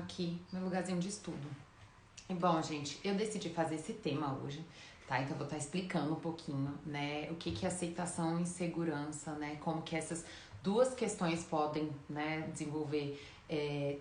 aqui meu lugarzinho de estudo. E bom, gente, eu decidi fazer esse tema hoje, tá? Então eu vou estar explicando um pouquinho, né, o que é aceitação e insegurança, né? Como que essas duas questões podem, né, desenvolver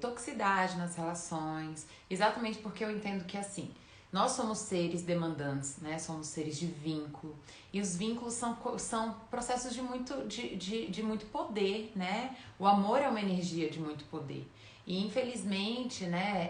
toxicidade nas relações. Exatamente porque eu entendo que, assim, nós somos seres demandantes, né? Somos seres de vínculo. E os vínculos são processos de muito poder, né? O amor é uma energia de muito poder. E infelizmente, né,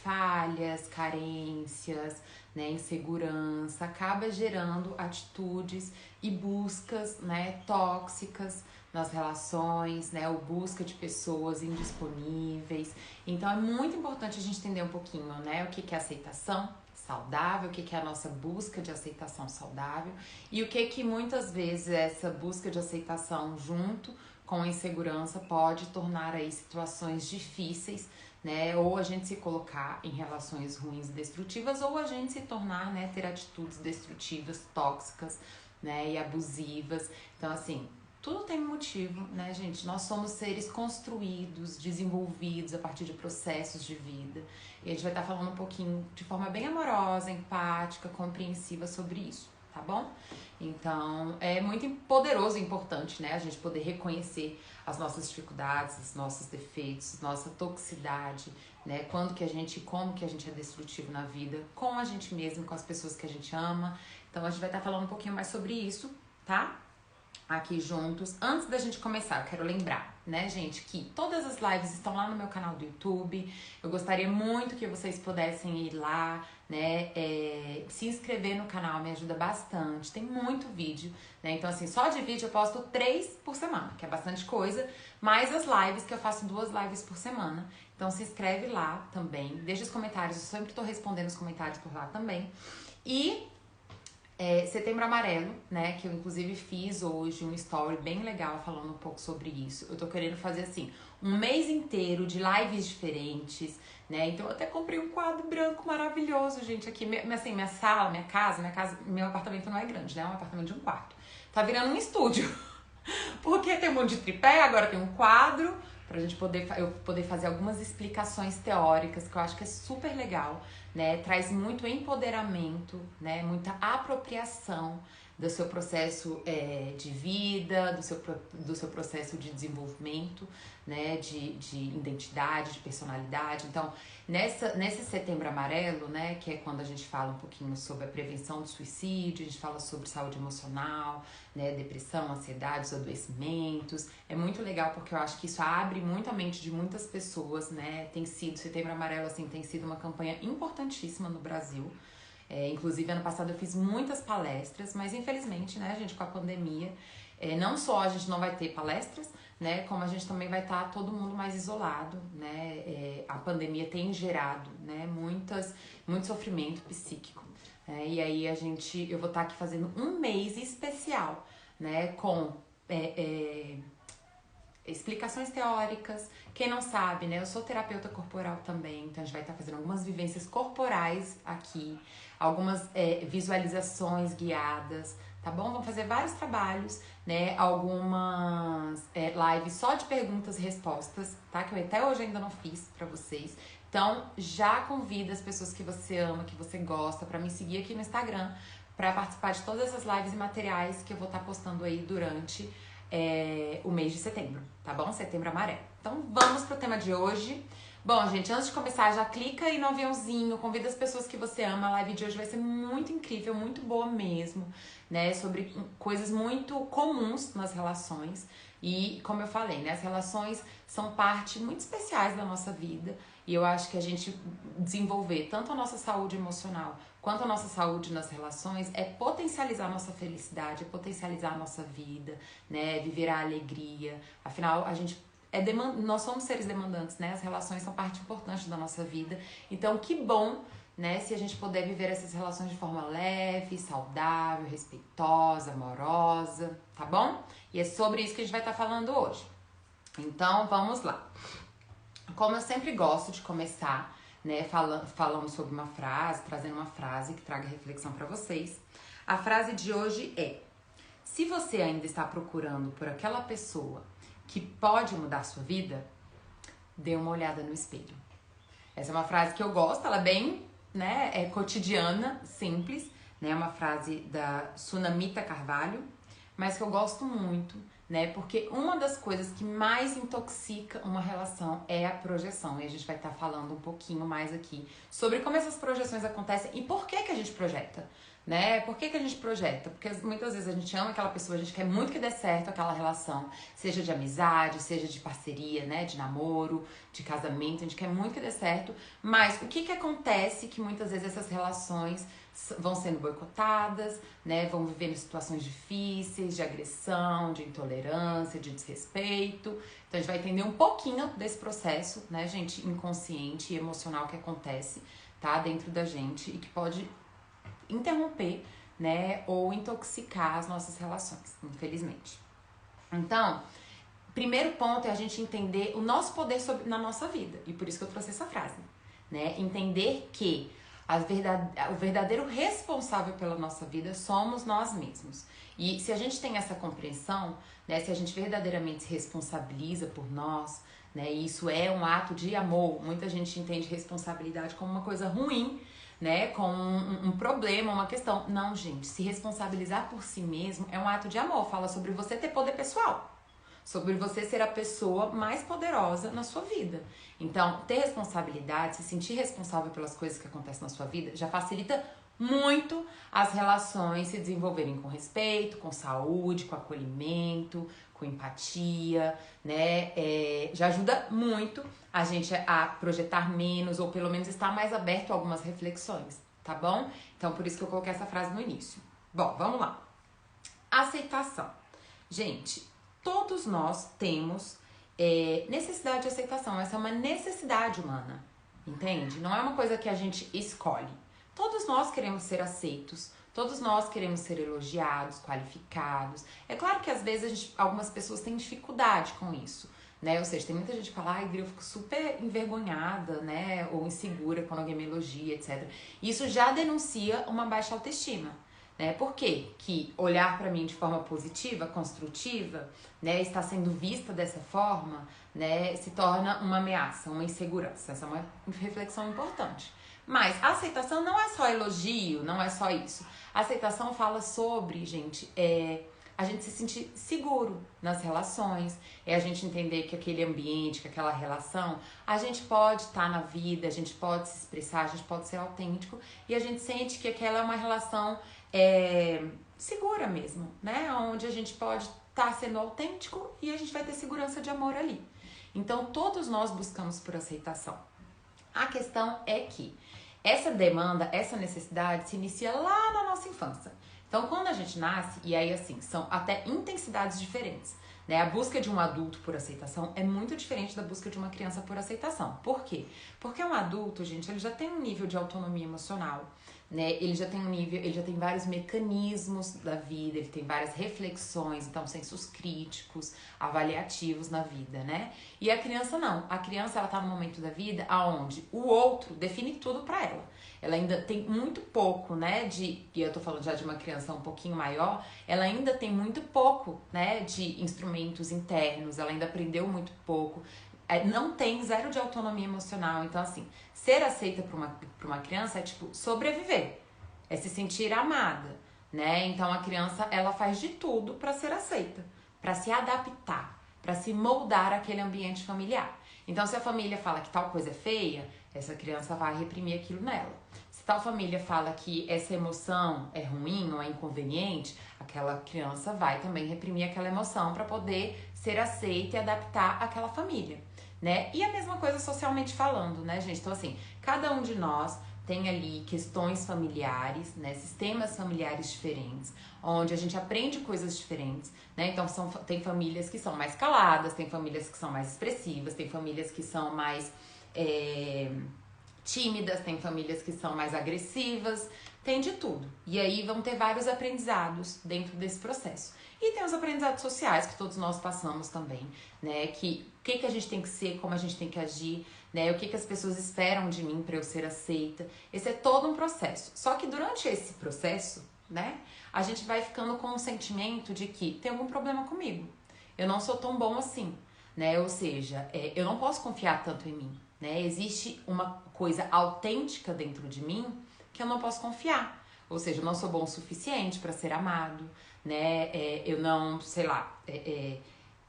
falhas, carências, né, insegurança, acaba gerando atitudes e buscas, né, tóxicas nas relações, né, ou busca de pessoas indisponíveis. Então é muito importante a gente entender um pouquinho, né, o que é aceitação saudável, o que é a nossa busca de aceitação saudável e o que muitas vezes essa busca de aceitação junto com a insegurança pode tornar aí situações difíceis, né? Ou a gente se colocar em relações ruins e destrutivas, ou a gente se tornar, né, ter atitudes destrutivas, tóxicas, né, e abusivas. Então, assim, tudo tem um motivo, né, gente? Nós somos seres construídos, desenvolvidos a partir de processos de vida. E a gente vai estar falando um pouquinho de forma bem amorosa, empática, compreensiva sobre isso, tá bom? Então, é muito poderoso e importante, né, a gente poder reconhecer as nossas dificuldades, os nossos defeitos, nossa toxicidade, né, como que a gente é destrutivo na vida, com a gente mesmo, com as pessoas que a gente ama. Então, a gente vai estar falando um pouquinho mais sobre isso, tá? Aqui juntos. Antes da gente começar, eu quero lembrar, né, gente, que todas as lives estão lá no meu canal do YouTube. Eu gostaria muito que vocês pudessem ir lá, né, se inscrever no canal, me ajuda bastante. Tem muito vídeo, né, então assim, só de vídeo eu posto 3 por semana, que é bastante coisa, mais as lives, que eu faço 2 lives por semana. Então se inscreve lá também, deixa os comentários, eu sempre tô respondendo os comentários por lá também. E Setembro Amarelo, né, que eu inclusive fiz hoje um story bem legal falando um pouco sobre isso. Eu tô querendo fazer assim, um mês inteiro de lives diferentes, né, então eu até comprei um quadro branco maravilhoso, gente, aqui, assim, minha sala, minha casa, meu apartamento não é grande, né, é um apartamento de um quarto. Tá virando um estúdio, porque tem um monte de tripé, agora tem um quadro, pra gente poder fazer algumas explicações teóricas, que eu acho que é super legal, né? Traz muito empoderamento, né? Muita apropriação do seu processo de vida, do seu processo de desenvolvimento, né? De identidade, de personalidade. Então, nesse Setembro Amarelo, né? Que é quando a gente fala um pouquinho sobre a prevenção do suicídio, a gente fala sobre saúde emocional, né? Depressão, ansiedade, os adoecimentos. É muito legal porque eu acho que isso abre muito a mente de muitas pessoas, né? Setembro Amarelo, assim, tem sido uma campanha importantíssima no Brasil. Inclusive, ano passado eu fiz muitas palestras, mas infelizmente, né, gente, com a pandemia, não só a gente não vai ter palestras, né, como a gente também vai estar todo mundo mais isolado, né, a pandemia tem gerado, né, muito sofrimento psíquico, né, e aí eu vou estar aqui fazendo um mês especial, né, com explicações teóricas. Quem não sabe, né, eu sou terapeuta corporal também, então a gente vai estar fazendo algumas vivências corporais aqui, algumas visualizações guiadas, tá bom? Vamos fazer vários trabalhos, né, algumas lives só de perguntas e respostas, tá? Que eu até hoje ainda não fiz pra vocês. Então, já convida as pessoas que você ama, que você gosta, pra me seguir aqui no Instagram, pra participar de todas essas lives e materiais que eu vou estar postando aí durante o mês de setembro, tá bom? Setembro Amarelo. Então vamos pro tema de hoje. Bom, gente, antes de começar, já clica aí no aviãozinho, convida as pessoas que você ama. A live de hoje vai ser muito incrível, muito boa mesmo, né? Sobre coisas muito comuns nas relações. E, como eu falei, né? As relações são parte muito especiais da nossa vida. E eu acho que a gente desenvolver tanto a nossa saúde emocional quanto a nossa saúde nas relações é potencializar a nossa felicidade, é potencializar a nossa vida, né? Viver a alegria. Afinal, nós somos seres demandantes, né? As relações são parte importante da nossa vida. Então, que bom, né? Se a gente puder viver essas relações de forma leve, saudável, respeitosa, amorosa, tá bom? E é sobre isso que a gente vai estar falando hoje. Então, vamos lá. Como eu sempre gosto de começar, né, falando sobre uma frase, trazendo uma frase que traga reflexão para vocês. A frase de hoje é: se você ainda está procurando por aquela pessoa que pode mudar sua vida, dê uma olhada no espelho. Essa é uma frase que eu gosto, ela é bem, né, cotidiana, simples, né? É uma frase da Sunamita Carvalho, mas que eu gosto muito, né? Porque uma das coisas que mais intoxica uma relação é a projeção. E a gente vai estar falando um pouquinho mais aqui sobre como essas projeções acontecem e por que a gente projeta, né? Por que a gente projeta? Porque muitas vezes a gente ama aquela pessoa, a gente quer muito que dê certo aquela relação, seja de amizade, seja de parceria, né? De namoro, de casamento, a gente quer muito que dê certo, mas o que acontece que muitas vezes essas relações vão sendo boicotadas, né? Vão vivendo situações difíceis, de agressão, de intolerância, de desrespeito. Então a gente vai entender um pouquinho desse processo, né, gente, inconsciente e emocional que acontece, tá, dentro da gente e que pode interromper, né, ou intoxicar as nossas relações, infelizmente. Então, primeiro ponto é a gente entender o nosso poder na nossa vida, e por isso que eu trouxe essa frase, né? Entender que o verdadeiro responsável pela nossa vida somos nós mesmos. E se a gente tem essa compreensão, né, se a gente verdadeiramente se responsabiliza por nós, né, e isso é um ato de amor, muita gente entende responsabilidade como uma coisa ruim, né, com um problema, uma questão. Não, gente, se responsabilizar por si mesmo é um ato de amor. Fala sobre você ter poder pessoal, sobre você ser a pessoa mais poderosa na sua vida. Então, ter responsabilidade, se sentir responsável pelas coisas que acontecem na sua vida, já facilita muito as relações se desenvolverem com respeito, com saúde, com acolhimento, com empatia, né? Já ajuda muito a gente a projetar menos ou pelo menos estar mais aberto a algumas reflexões, tá bom? Então, por isso que eu coloquei essa frase no início. Bom, vamos lá. Aceitação. Gente, todos nós temos necessidade de aceitação. Essa é uma necessidade humana, entende? Não é uma coisa que a gente escolhe. Todos nós queremos ser aceitos, todos nós queremos ser elogiados, qualificados. É claro que às vezes algumas pessoas têm dificuldade com isso, né? Ou seja, tem muita gente que fala, ai, eu fico super envergonhada, né? Ou insegura quando alguém me elogia, etc. Isso já denuncia uma baixa autoestima. Né? Por quê? Que olhar para mim de forma positiva, construtiva, né, está sendo vista dessa forma, né, se torna uma ameaça, uma insegurança. Essa é uma reflexão importante. Mas a aceitação não é só elogio, não é só isso. A aceitação fala sobre, gente, a gente se sentir seguro nas relações, é a gente entender que aquele ambiente, que aquela relação, a gente pode estar na vida, a gente pode se expressar, a gente pode ser autêntico e a gente sente que aquela é uma relação segura mesmo, né? Onde a gente pode estar sendo autêntico e a gente vai ter segurança de amor ali. Então, todos nós buscamos por aceitação. A questão é que essa demanda, essa necessidade se inicia lá na nossa infância. Então, quando a gente nasce, e aí assim, são até intensidades diferentes, né? A busca de um adulto por aceitação é muito diferente da busca de uma criança por aceitação. Por quê? Porque um adulto, gente, ele já tem um nível de autonomia emocional, né? Ele já tem um nível, ele já tem vários mecanismos da vida, ele tem várias reflexões, então sensos críticos, avaliativos na vida, né? E a criança não. A criança, ela tá no momento da vida aonde o outro define tudo pra ela. Ela ainda tem muito pouco, né, e eu tô falando já de uma criança um pouquinho maior, ela ainda tem muito pouco, né, de instrumentos internos, ela ainda aprendeu muito pouco, não tem zero de autonomia emocional. Então, assim, ser aceita por uma criança é, tipo, sobreviver, é se sentir amada, né? Então, a criança, ela faz de tudo pra ser aceita, pra se adaptar, pra se moldar àquele ambiente familiar. Então, se a família fala que tal coisa é feia, essa criança vai reprimir aquilo nela. Se tal família fala que essa emoção é ruim ou é inconveniente, aquela criança vai também reprimir aquela emoção para poder ser aceita e adaptar àquela família, né? E a mesma coisa socialmente falando, né, gente? Então, assim, cada um de nós tem ali questões familiares, né, sistemas familiares diferentes, onde a gente aprende coisas diferentes, né? Então, tem famílias que são mais caladas, tem famílias que são mais expressivas, tem famílias que são mais tímidas, tem famílias que são mais agressivas, tem de tudo. E aí vão ter vários aprendizados dentro desse processo. E tem os aprendizados sociais que todos nós passamos também, né? Que o que a gente tem que ser, como a gente tem que agir, né? O que as pessoas esperam de mim para eu ser aceita. Esse é todo um processo. Só que durante esse processo, né, a gente vai ficando com um sentimento de que tem algum problema comigo. Eu não sou tão bom assim, né? Ou seja, eu não posso confiar tanto em mim. né? Existe uma coisa autêntica dentro de mim que eu não posso confiar. Ou seja, eu não sou bom o suficiente para ser amado, né? Eu não, sei lá,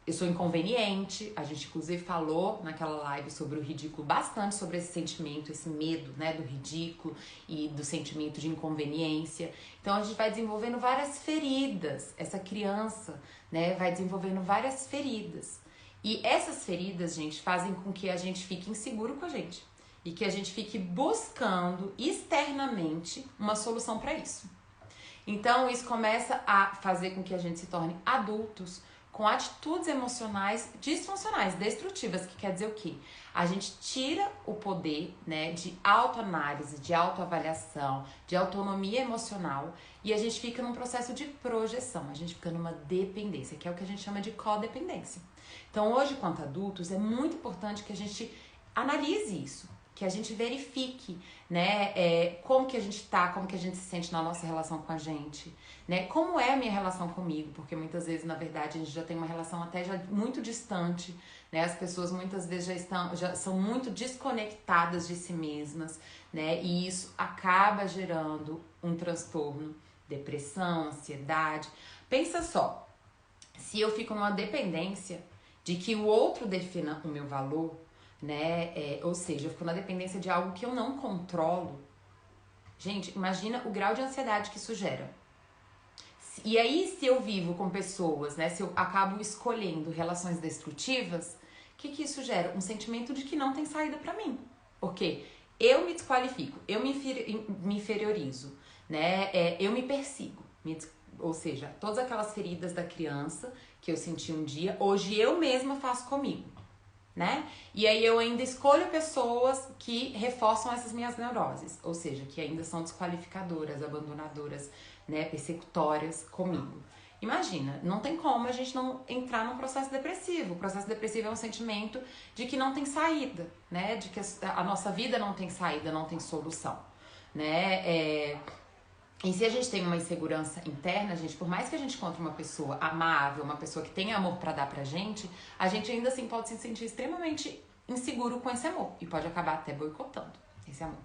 eu sou inconveniente. A gente inclusive falou naquela live sobre o ridículo, bastante sobre esse sentimento, esse medo, né, do ridículo e do sentimento de inconveniência. Então a gente vai desenvolvendo várias feridas, essa criança, né, vai desenvolvendo várias feridas. E essas feridas, gente, fazem com que a gente fique inseguro com a gente e que a gente fique buscando externamente uma solução para isso. Então isso começa a fazer com que a gente se torne adultos com atitudes emocionais disfuncionais, destrutivas, que quer dizer o quê? A gente tira o poder, né, de autoanálise, de autoavaliação, de autonomia emocional e a gente fica num processo de projeção, a gente fica numa dependência, que é o que a gente chama de codependência. Então hoje, quanto adultos, é muito importante que a gente analise isso, que a gente verifique, né, como que a gente tá, como que a gente se sente na nossa relação com a gente, né, como é a minha relação comigo, porque muitas vezes, na verdade, a gente já tem uma relação até já muito distante, né, as pessoas muitas vezes já são muito desconectadas de si mesmas, né, e isso acaba gerando um transtorno, depressão, ansiedade. Pensa só, se eu fico numa dependência de que o outro defina o meu valor, né? Ou seja, eu fico na dependência de algo que eu não controlo. Gente, imagina o grau de ansiedade que isso gera. E aí, se eu vivo com pessoas, né? Se eu acabo escolhendo relações destrutivas, o que isso gera? Um sentimento de que não tem saída pra mim. Porque eu me desqualifico, eu me inferiorizo, né? Eu me persigo. Ou seja, todas aquelas feridas da criança que eu senti um dia, hoje eu mesma faço comigo, né? E aí eu ainda escolho pessoas que reforçam essas minhas neuroses, ou seja, que ainda são desqualificadoras, abandonadoras, né, persecutórias comigo. Imagina, não tem como a gente não entrar num processo depressivo. O processo depressivo é um sentimento de que não tem saída, né? De que a nossa vida não tem saída, não tem solução, né? E se a gente tem uma insegurança interna, gente, por mais que a gente encontre uma pessoa amável, uma pessoa que tem amor pra dar pra gente ainda assim pode se sentir extremamente inseguro com esse amor e pode acabar até boicotando esse amor.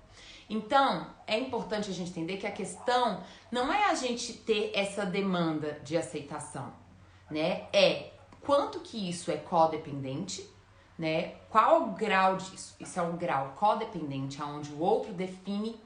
Então, é importante a gente entender que a questão não é a gente ter essa demanda de aceitação, né? É quanto que isso é codependente, né? Qual o grau disso? Isso é um grau codependente, onde o outro define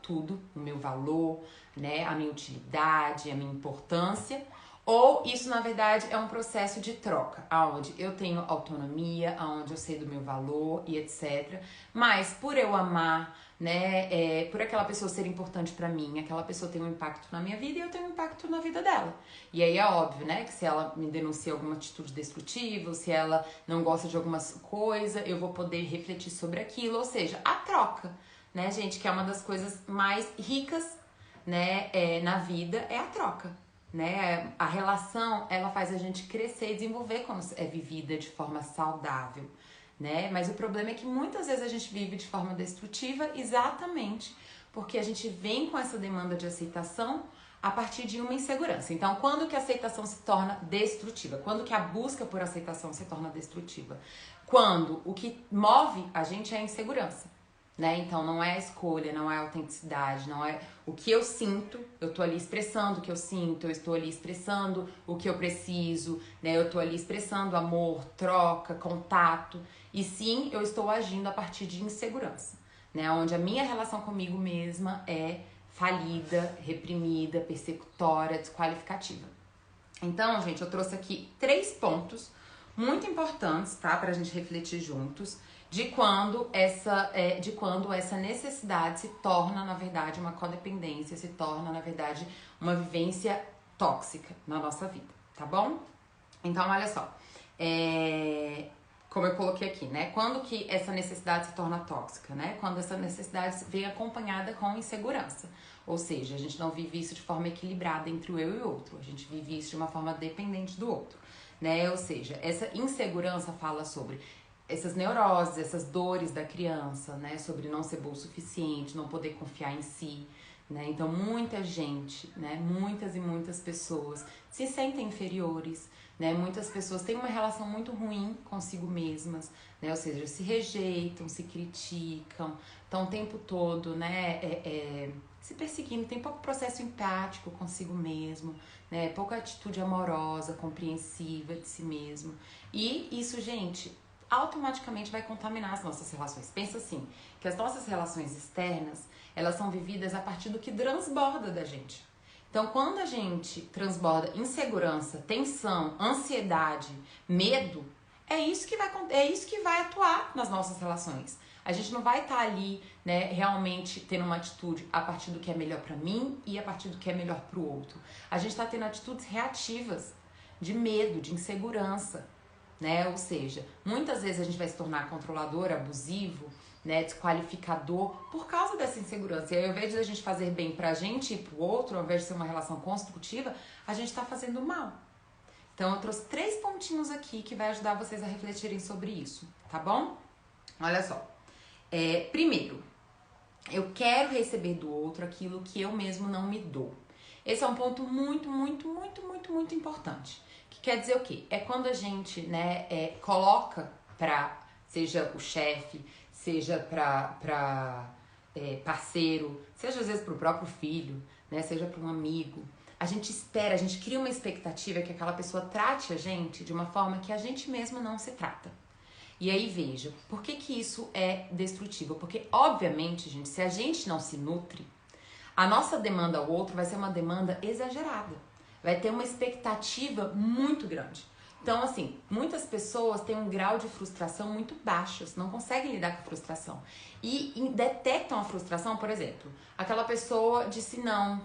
tudo, o meu valor, né, a minha utilidade, a minha importância, ou isso na verdade é um processo de troca, onde eu tenho autonomia, onde eu sei do meu valor e etc. Mas por eu amar, né, por aquela pessoa ser importante pra mim, aquela pessoa tem um impacto na minha vida e eu tenho um impacto na vida dela. E aí é óbvio, né, que se ela me denuncia alguma atitude destrutiva, se ela não gosta de alguma coisa, eu vou poder refletir sobre aquilo, ou seja, a troca, né, gente, que é uma das coisas mais ricas, né, na vida, é a troca, né, a relação, ela faz a gente crescer e desenvolver quando é vivida de forma saudável, né, mas o problema é que muitas vezes a gente vive de forma destrutiva exatamente porque a gente vem com essa demanda de aceitação a partir de uma insegurança. Então, quando que a aceitação se torna destrutiva? Quando que a busca por aceitação se torna destrutiva? Quando o que move a gente é a insegurança. Né? Então não é a escolha, não é a autenticidade, não é o que eu sinto, eu tô ali expressando o que eu sinto, eu estou ali expressando o que eu preciso, né? Eu tô ali expressando amor, troca, contato, e sim, eu estou agindo a partir de insegurança, né? Onde a minha relação comigo mesma é falida, reprimida, persecutória, desqualificativa. Então, gente, eu trouxe aqui 3 pontos muito importantes, tá? Pra gente refletir juntos, de quando essa necessidade se torna, na verdade, uma codependência, se torna, na verdade, uma vivência tóxica na nossa vida, tá bom? Então, olha só, como eu coloquei aqui, né? Quando que essa necessidade se torna tóxica, né? Quando essa necessidade vem acompanhada com insegurança. Ou seja, a gente não vive isso de forma equilibrada entre o eu e o outro, a gente vive isso de uma forma dependente do outro, né? Ou seja, essa insegurança fala sobre essas neuroses, essas dores da criança, né? Sobre não ser boa o suficiente, não poder confiar em si, né? Então, muita gente, né? Muitas e muitas pessoas se sentem inferiores, né? Muitas pessoas têm uma relação muito ruim consigo mesmas, né? Ou seja, se rejeitam, se criticam, estão o tempo todo, né? Se perseguindo, tem pouco processo empático consigo mesmo, né? Pouca atitude amorosa, compreensiva de si mesmo. E isso, gente, automaticamente vai contaminar as nossas relações. Pensa assim, que as nossas relações externas, elas são vividas a partir do que transborda da gente. Então, quando a gente transborda insegurança, tensão, ansiedade, medo, é isso que vai atuar nas nossas relações. A gente não vai estar ali, né, realmente tendo uma atitude a partir do que é melhor pra mim e a partir do que é melhor pro outro. A gente está tendo atitudes reativas, de medo, de insegurança, né? Ou seja, muitas vezes a gente vai se tornar controlador, abusivo, né, desqualificador por causa dessa insegurança. E aí, ao invés de a gente fazer bem pra gente e pro outro, ao invés de ser uma relação construtiva, a gente tá fazendo mal. Então, eu trouxe 3 pontinhos aqui que vai ajudar vocês a refletirem sobre isso, tá bom? Olha só. Primeiro, eu quero receber do outro aquilo que eu mesmo não me dou. Esse é um ponto muito, muito, muito, muito, muito importante. Que quer dizer o quê? É quando a gente, né, coloca pra, seja o chefe, seja pra parceiro, seja às vezes pro próprio filho, né, seja pra um amigo. A gente espera, a gente cria uma expectativa que aquela pessoa trate a gente de uma forma que a gente mesmo não se trata. E aí, veja, por que que isso é destrutivo? Porque, obviamente, gente, se a gente não se nutre, a nossa demanda ao outro vai ser uma demanda exagerada. Vai ter uma expectativa muito grande. Então, assim, muitas pessoas têm um grau de frustração muito baixo, não conseguem lidar com a frustração. E detectam a frustração, por exemplo, aquela pessoa disse não,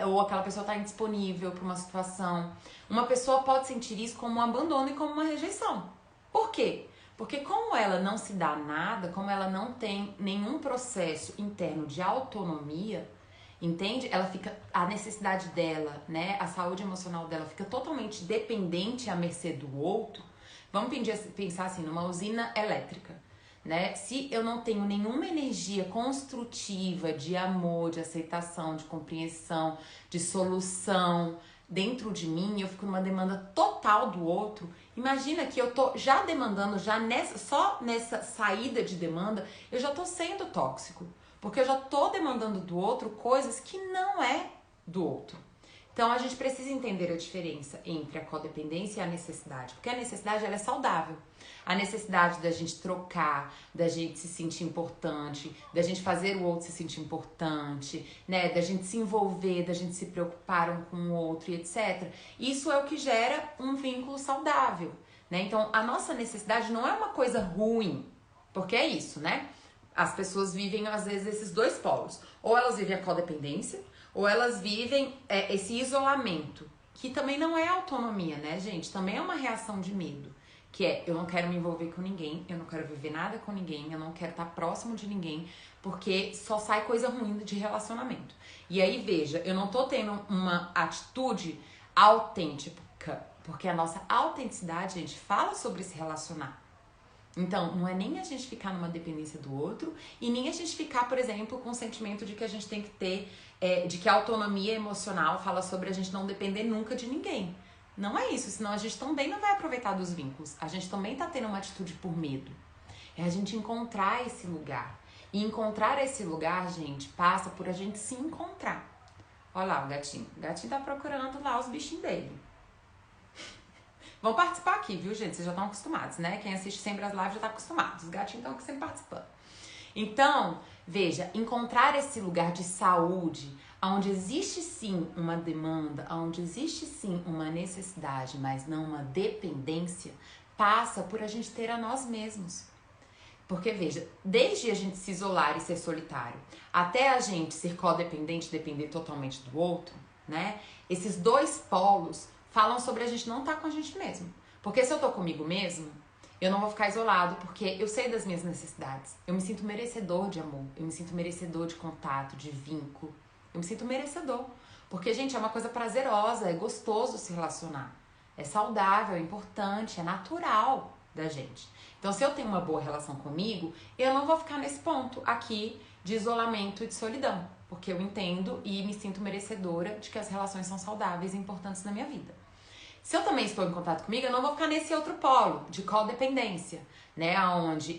ou aquela pessoa está indisponível para uma situação. Uma pessoa pode sentir isso como um abandono e como uma rejeição. Por quê? Porque como ela não se dá nada, como ela não tem nenhum processo interno de autonomia, entende? Ela fica, a necessidade dela, né, a saúde emocional dela fica totalmente dependente à mercê do outro. Vamos pensar assim, numa usina elétrica, né? Se eu não tenho nenhuma energia construtiva de amor, de aceitação, de compreensão, de solução dentro de mim, eu fico numa demanda total do outro. Imagina que eu tô já demandando, só nessa saída de demanda, eu já tô sendo tóxico. Porque eu já tô demandando do outro coisas que não é do outro. Então a gente precisa entender a diferença entre a codependência e a necessidade. Porque a necessidade, ela é saudável. A necessidade da gente trocar, da gente se sentir importante, da gente fazer o outro se sentir importante, né? Da gente se envolver, da gente se preocupar um com o outro e etc. Isso é o que gera um vínculo saudável, né? Então a nossa necessidade não é uma coisa ruim, porque é isso, né? As pessoas vivem, às vezes, esses 2 polos. Ou elas vivem a codependência, ou elas vivem esse isolamento, que também não é autonomia, né, gente? Também é uma reação de medo, que é, eu não quero me envolver com ninguém, eu não quero viver nada com ninguém, eu não quero estar próximo de ninguém, porque só sai coisa ruim de relacionamento. E aí, veja, eu não tô tendo uma atitude autêntica, porque a nossa autenticidade, gente, fala sobre se relacionar. Então, não é nem a gente ficar numa dependência do outro e nem a gente ficar, por exemplo, com o sentimento de que a gente tem que ter, de que a autonomia emocional fala sobre a gente não depender nunca de ninguém. Não é isso, senão a gente também não vai aproveitar dos vínculos. A gente também tá tendo uma atitude por medo. É a gente encontrar esse lugar. E encontrar esse lugar, gente, passa por a gente se encontrar. Olha lá o gatinho. O gatinho tá procurando lá os bichinhos dele. Vão participar aqui, viu, gente? Vocês já estão acostumados, né? Quem assiste sempre as lives já tá acostumado. Os gatinhos estão sempre participando. Então, veja, encontrar esse lugar de saúde, onde existe sim uma demanda, onde existe sim uma necessidade, mas não uma dependência, passa por a gente ter a nós mesmos. Porque, veja, desde a gente se isolar e ser solitário, até a gente ser codependente, depender totalmente do outro, né? Esses 2 polos falam sobre a gente não estar com a gente mesmo. Porque se eu tô comigo mesmo, eu não vou ficar isolado, porque eu sei das minhas necessidades. Eu me sinto merecedor de amor, eu me sinto merecedor de contato, de vínculo. Eu me sinto merecedor. Porque, gente, é uma coisa prazerosa, é gostoso se relacionar. É saudável, é importante, é natural. da gente. Então, se eu tenho uma boa relação comigo, eu não vou ficar nesse ponto aqui de isolamento e de solidão, porque eu entendo e me sinto merecedora de que as relações são saudáveis e importantes na minha vida. Se eu também estou em contato comigo, eu não vou ficar nesse outro polo de codependência, né? Onde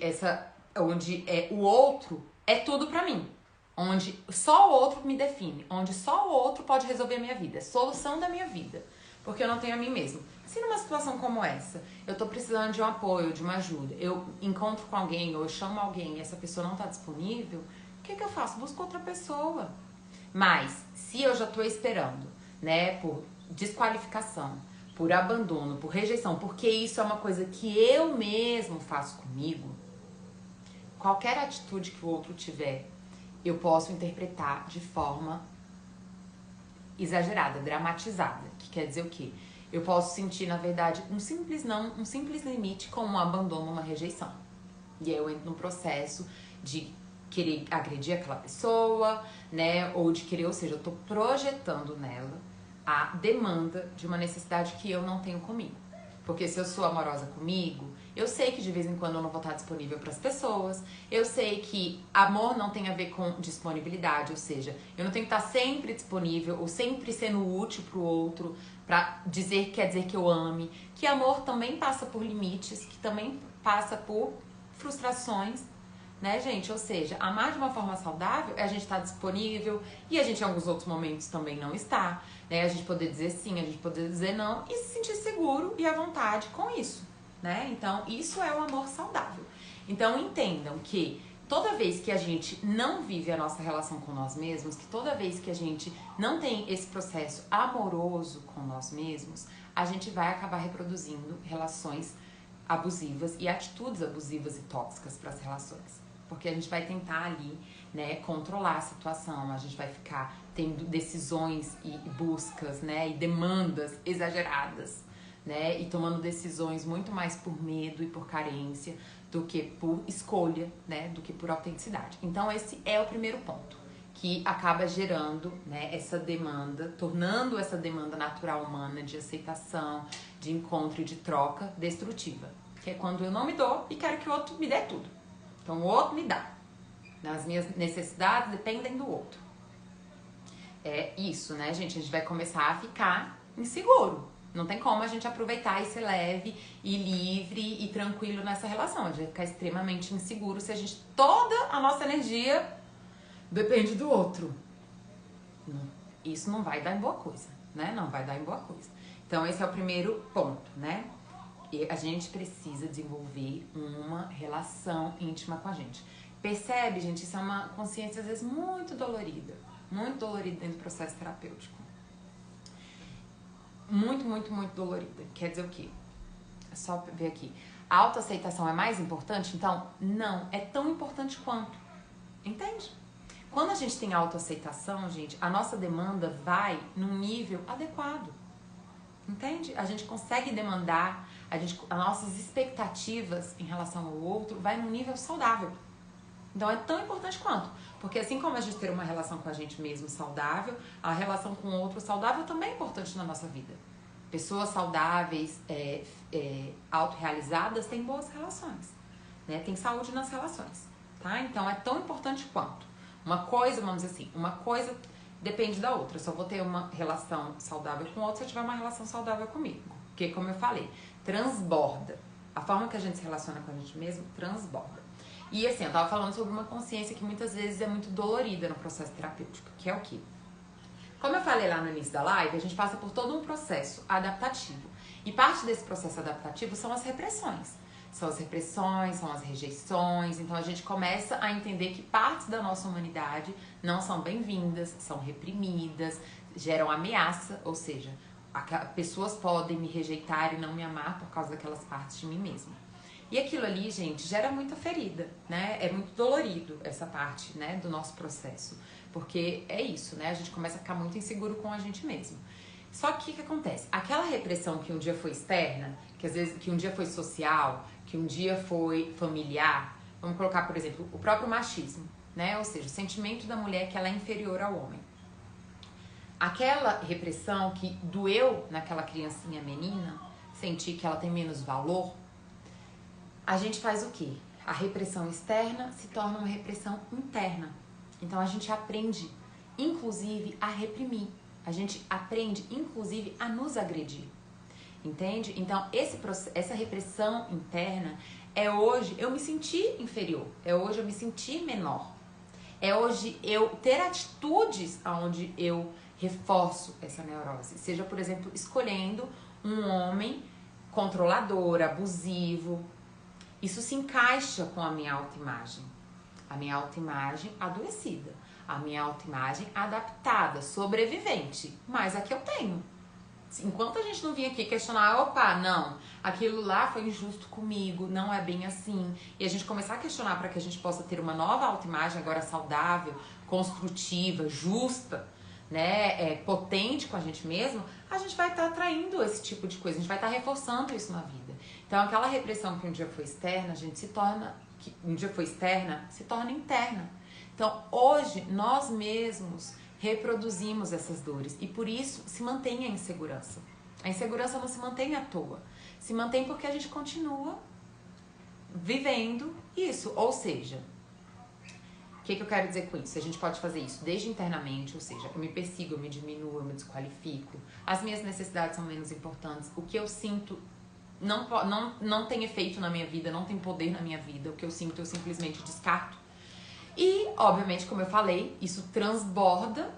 o outro é tudo pra mim. Onde só o outro me define. Onde só o outro pode resolver a minha vida. É solução da minha vida. Porque eu não tenho a mim mesmo. Se numa situação como essa, eu tô precisando de um apoio, de uma ajuda, eu encontro com alguém ou eu chamo alguém e essa pessoa não tá disponível, o que eu faço? Busco outra pessoa. Mas, se eu já tô esperando, né, por desqualificação, por abandono, por rejeição, porque isso é uma coisa que eu mesmo faço comigo, qualquer atitude que o outro tiver, eu posso interpretar de forma exagerada, dramatizada. Que quer dizer o quê? Eu posso sentir, na verdade, um simples não, um simples limite como um abandono, uma rejeição. E aí eu entro no processo de querer agredir aquela pessoa, né? Ou de querer, ou seja, eu tô projetando nela a demanda de uma necessidade que eu não tenho comigo. Porque se eu sou amorosa comigo, eu sei que de vez em quando eu não vou estar disponível para as pessoas. Eu sei que amor não tem a ver com disponibilidade, ou seja, eu não tenho que estar sempre disponível ou sempre sendo útil pro outro para dizer que quer dizer que eu ame. Que amor também passa por limites, que também passa por frustrações, né, gente? Ou seja, amar de uma forma saudável é a gente estar disponível e a gente em alguns outros momentos também não está, né? A gente poder dizer sim, a gente poder dizer não e se sentir seguro e à vontade com isso, né? Então, isso é o amor saudável. Então, entendam que toda vez que a gente não vive a nossa relação com nós mesmos, que toda vez que a gente não tem esse processo amoroso com nós mesmos, a gente vai acabar reproduzindo relações abusivas e atitudes abusivas e tóxicas para as relações. Porque a gente vai tentar ali, né, controlar a situação, a gente vai ficar tendo decisões e buscas, né, e demandas exageradas, né, e tomando decisões muito mais por medo e por carência do que por escolha, né, do que por autenticidade. Então esse é o primeiro ponto, que acaba gerando, né, essa demanda, tornando essa demanda natural humana de aceitação, de encontro e de troca destrutiva, que é quando eu não me dou e quero que o outro me dê tudo. Então o outro me dá. As minhas necessidades dependem do outro. É isso, né, gente? A gente vai começar a ficar inseguro. Não tem como a gente aproveitar e ser leve e livre e tranquilo nessa relação. A gente vai ficar extremamente inseguro se a gente... Toda a nossa energia depende do outro. Isso não vai dar em boa coisa, né? Não vai dar em boa coisa. Então esse é o primeiro ponto, né? E a gente precisa desenvolver uma relação íntima com a gente. Percebe, gente? Isso é uma consciência, às vezes, muito dolorida dentro do processo terapêutico. Muito, muito, muito dolorida. Quer dizer o quê? É só ver aqui. A autoaceitação é mais importante? Então, não. É tão importante quanto. Entende? Quando a gente tem autoaceitação, gente, a nossa demanda vai num nível adequado. Entende? A gente consegue demandar, as nossas expectativas em relação ao outro vai num nível saudável. Então é tão importante quanto. Porque assim como a gente ter uma relação com a gente mesmo saudável, a relação com o outro saudável também é importante na nossa vida. Pessoas saudáveis, autorrealizadas, têm boas relações, né? Tem saúde nas relações, tá? Então é tão importante quanto. Uma coisa, vamos dizer assim, uma coisa depende da outra. Eu só vou ter uma relação saudável com o outro se eu tiver uma relação saudável comigo. Porque, como eu falei, transborda. A forma que a gente se relaciona com a gente mesmo transborda. E assim, eu tava falando sobre uma consciência que muitas vezes é muito dolorida no processo terapêutico, que é o quê? Como eu falei lá no início da live, a gente passa por todo um processo adaptativo. E parte desse processo adaptativo são as repressões. São as repressões, são as rejeições. Então a gente começa a entender que partes da nossa humanidade não são bem-vindas, são reprimidas, geram ameaça, ou seja, pessoas podem me rejeitar e não me amar por causa daquelas partes de mim mesma. E aquilo ali, gente, gera muita ferida, né? É muito dolorido essa parte, né, do nosso processo. Porque é isso, né? A gente começa a ficar muito inseguro com a gente mesmo. Só que o que acontece? Aquela repressão que um dia foi externa, que às vezes que um dia foi social, que um dia foi familiar, vamos colocar, por exemplo, o próprio machismo, né? Ou seja, o sentimento da mulher que ela é inferior ao homem. Aquela repressão que doeu naquela criancinha menina, sentir que ela tem menos valor, a gente faz o quê? A repressão externa se torna uma repressão interna. Então a gente aprende, inclusive, a reprimir. A gente aprende, inclusive, a nos agredir. Entende? Então essa repressão interna é hoje eu me sentir inferior. É hoje eu me sentir menor. É hoje eu ter atitudes onde eu reforço essa neurose. Seja, por exemplo, escolhendo um homem controlador, abusivo. Isso se encaixa com a minha autoimagem. A minha autoimagem adoecida. A minha autoimagem adaptada, sobrevivente. Mas a que eu tenho. Enquanto a gente não vinha aqui questionar, opa, não, aquilo lá foi injusto comigo, não é bem assim. E a gente começar a questionar para que a gente possa ter uma nova autoimagem agora saudável, construtiva, justa, né, potente com a gente mesmo, a gente vai estar atraindo esse tipo de coisa, a gente vai estar reforçando isso na vida. Então aquela repressão que um dia foi externa, a gente se torna, que um dia foi externa, se torna interna. Então hoje nós mesmos reproduzimos essas dores e por isso se mantém a insegurança. A insegurança não se mantém à toa, se mantém porque a gente continua vivendo isso. Ou seja, o que eu quero dizer com isso? A gente pode fazer isso desde internamente, ou seja, eu me persigo, eu me diminuo, eu me desqualifico, as minhas necessidades são menos importantes, o que eu sinto não tem efeito na minha vida, não tem poder na minha vida, o que eu sinto eu simplesmente descarto. E, obviamente, como eu falei, isso transborda,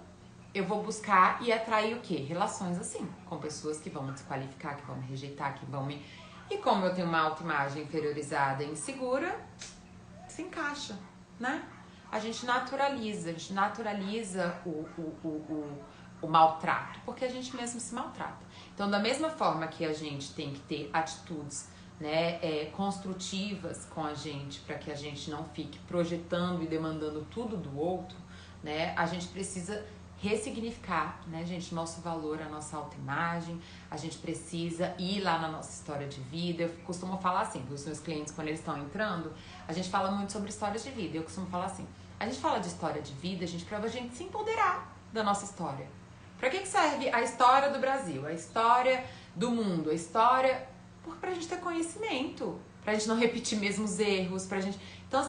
eu vou buscar e atrair o quê? Relações assim, com pessoas que vão me desqualificar, que vão me rejeitar, que vão me... E como eu tenho uma autoimagem inferiorizada e insegura, se encaixa, né? A gente naturaliza o maltrato, porque a gente mesmo se maltrata. Então, da mesma forma que a gente tem que ter atitudes, né, construtivas com a gente, para que a gente não fique projetando e demandando tudo do outro, né, a gente precisa ressignificar, né, gente, nosso valor, a nossa autoimagem. A gente precisa ir lá na nossa história de vida. Eu costumo falar assim, para os meus clientes, quando eles estão entrando, a gente fala muito sobre histórias de vida. Eu costumo falar assim, a gente fala de história de vida, gente, pra gente se empoderar da nossa história. Pra que serve a história do Brasil, a história do mundo, a história... Pra gente ter conhecimento, pra gente não repetir mesmo os erros, pra gente... Então,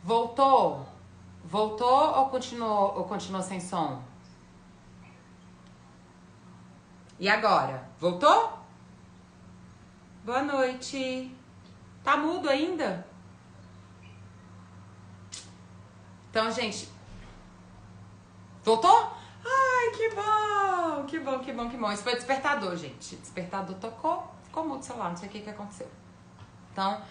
voltou? Voltou ou continuou sem som? E agora? Voltou? Boa noite. Tá mudo ainda? Então, gente... Voltou? Ai, que bom! Que bom, que bom, que bom. Isso foi despertador, gente. Despertador tocou, ficou mudo o celular, não sei o que aconteceu. Então,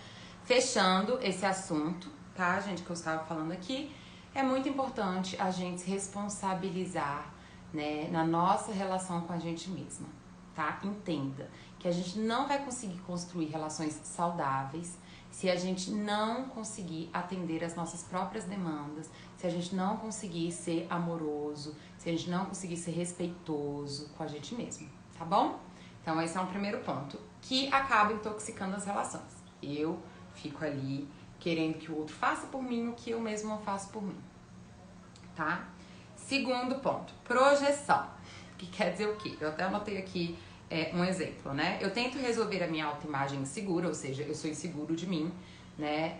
fechando esse assunto, tá, gente, que eu estava falando aqui, é muito importante a gente se responsabilizar, né, na nossa relação com a gente mesma, tá? Entenda que a gente não vai conseguir construir relações saudáveis se a gente não conseguir atender as nossas próprias demandas, se a gente não conseguir ser amoroso, se a gente não conseguir ser respeitoso com a gente mesmo, tá bom? Então esse é um primeiro ponto que acaba intoxicando as relações. Eu fico ali querendo que o outro faça por mim o que eu mesmo não faço por mim, tá? Segundo ponto, projeção. que quer dizer o quê? Eu até anotei aqui um exemplo, né? Eu tento resolver a minha autoimagem insegura, ou seja, eu sou inseguro de mim, né?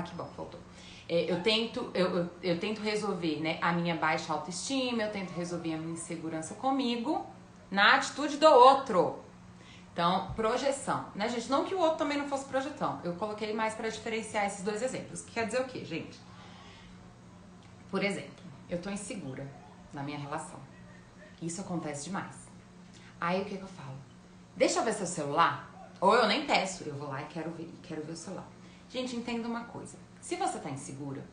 Que bom, voltou. Eu tento resolver, né, a minha baixa autoestima, eu tento resolver a minha insegurança comigo na atitude do outro. Então, projeção, né, gente? Não que o outro também não fosse projetão. Eu coloquei mais para diferenciar esses dois exemplos. Que quer dizer o quê, gente? Por exemplo, eu tô insegura na minha relação. Isso acontece demais. Aí, o que eu falo? Deixa eu ver seu celular. Ou eu nem peço, eu vou lá e quero ver o celular. Gente, entenda uma coisa. Se você tá insegura,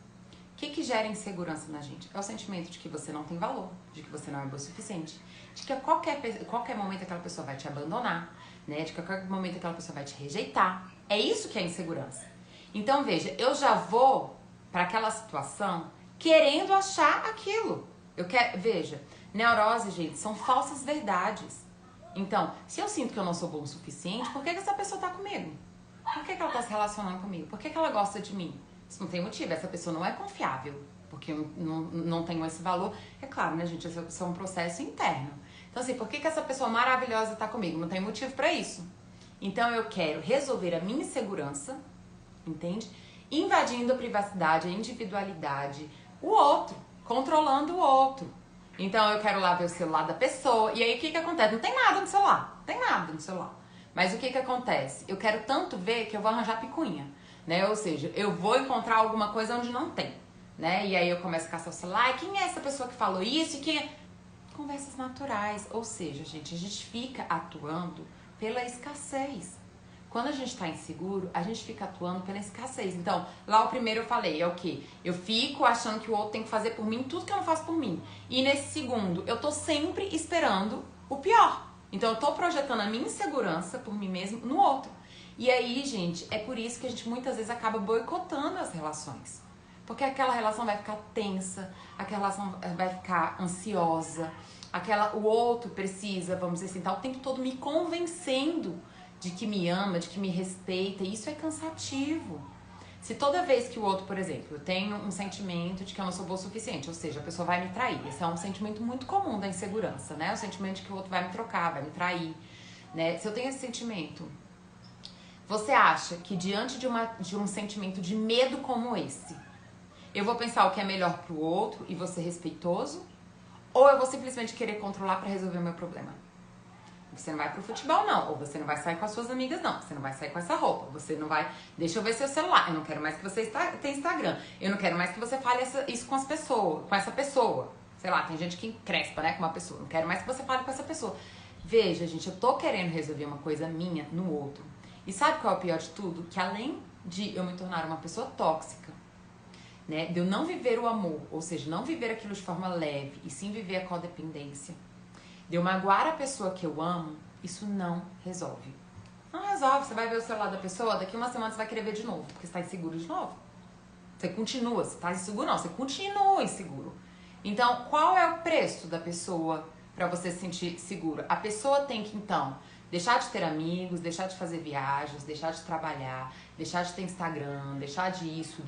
o que gera insegurança na gente? É o sentimento de que você não tem valor, de que você não é boa o suficiente, de que a qualquer momento aquela pessoa vai te abandonar, né? De que a qualquer momento aquela pessoa vai te rejeitar. É isso que é insegurança. Então, veja, eu já vou para aquela situação querendo achar aquilo. Veja, neurose, gente, são falsas verdades. Então, se eu sinto que eu não sou bom o suficiente, por que essa pessoa tá comigo? Por que ela tá se relacionando comigo? Por que ela gosta de mim? Isso não tem motivo, essa pessoa não é confiável, porque eu não tenho esse valor. É claro, né, gente, isso é um processo interno. Então, assim, por que essa pessoa maravilhosa tá comigo? Não tem motivo pra isso. Então, eu quero resolver a minha insegurança, entende? Invadindo a privacidade, a individualidade, o outro, controlando o outro. Então, eu quero lá ver o celular da pessoa, e aí o que acontece? Não tem nada no celular, não tem nada no celular. Mas o que acontece? Eu quero tanto ver que eu vou arranjar picuinha, né? Ou seja, eu vou encontrar alguma coisa onde não tem, né? E aí eu começo a caçar o celular, quem é essa pessoa que falou isso? E quem é? Conversas naturais, ou seja, gente, a gente fica atuando pela escassez. Quando a gente tá inseguro, a gente fica atuando pela escassez. Então, lá o primeiro eu falei, é o quê? Eu fico achando que o outro tem que fazer por mim tudo que eu não faço por mim. E nesse segundo, eu tô sempre esperando o pior. Então, eu tô projetando a minha insegurança por mim mesmo no outro. E aí, gente, é por isso que a gente muitas vezes acaba boicotando as relações. Porque aquela relação vai ficar tensa, aquela relação vai ficar ansiosa, o outro precisa, vamos dizer assim, tá o tempo todo me convencendo de que me ama, de que me respeita. E isso é cansativo. Se toda vez que o outro, por exemplo, eu tenho um sentimento de que eu não sou boa o suficiente, ou seja, a pessoa vai me trair. Esse é um sentimento muito comum da insegurança, né? O sentimento de que o outro vai me trocar, vai me trair, né? Se eu tenho esse sentimento, você acha que diante de um sentimento de medo como esse, eu vou pensar o que é melhor pro outro e vou ser respeitoso? Ou eu vou simplesmente querer controlar pra resolver o meu problema? Você não vai pro futebol, não. Ou você não vai sair com as suas amigas, não. Você não vai sair com essa roupa. Você não vai... Deixa eu ver seu celular. Eu não quero mais que você tenha Instagram. Eu não quero mais que você fale isso com as pessoas. Com essa pessoa. Sei lá, tem gente que encrespa, né, com uma pessoa. Não quero mais que você fale com essa pessoa. Veja, gente, eu tô querendo resolver uma coisa minha no outro. E sabe qual é o pior de tudo? Que além de eu me tornar uma pessoa tóxica, né, de eu não viver o amor, ou seja, não viver aquilo de forma leve, e sim viver a codependência, de eu magoar a pessoa que eu amo, isso não resolve. Não resolve. Você vai ver o celular da pessoa, daqui uma semana você vai querer ver de novo, porque você tá inseguro de novo. Você tá inseguro não, você continua inseguro. Então, qual é o preço da pessoa pra você se sentir seguro? A pessoa tem que, então, deixar de ter amigos, deixar de fazer viagens, deixar de trabalhar, deixar de ter Instagram, deixar disso.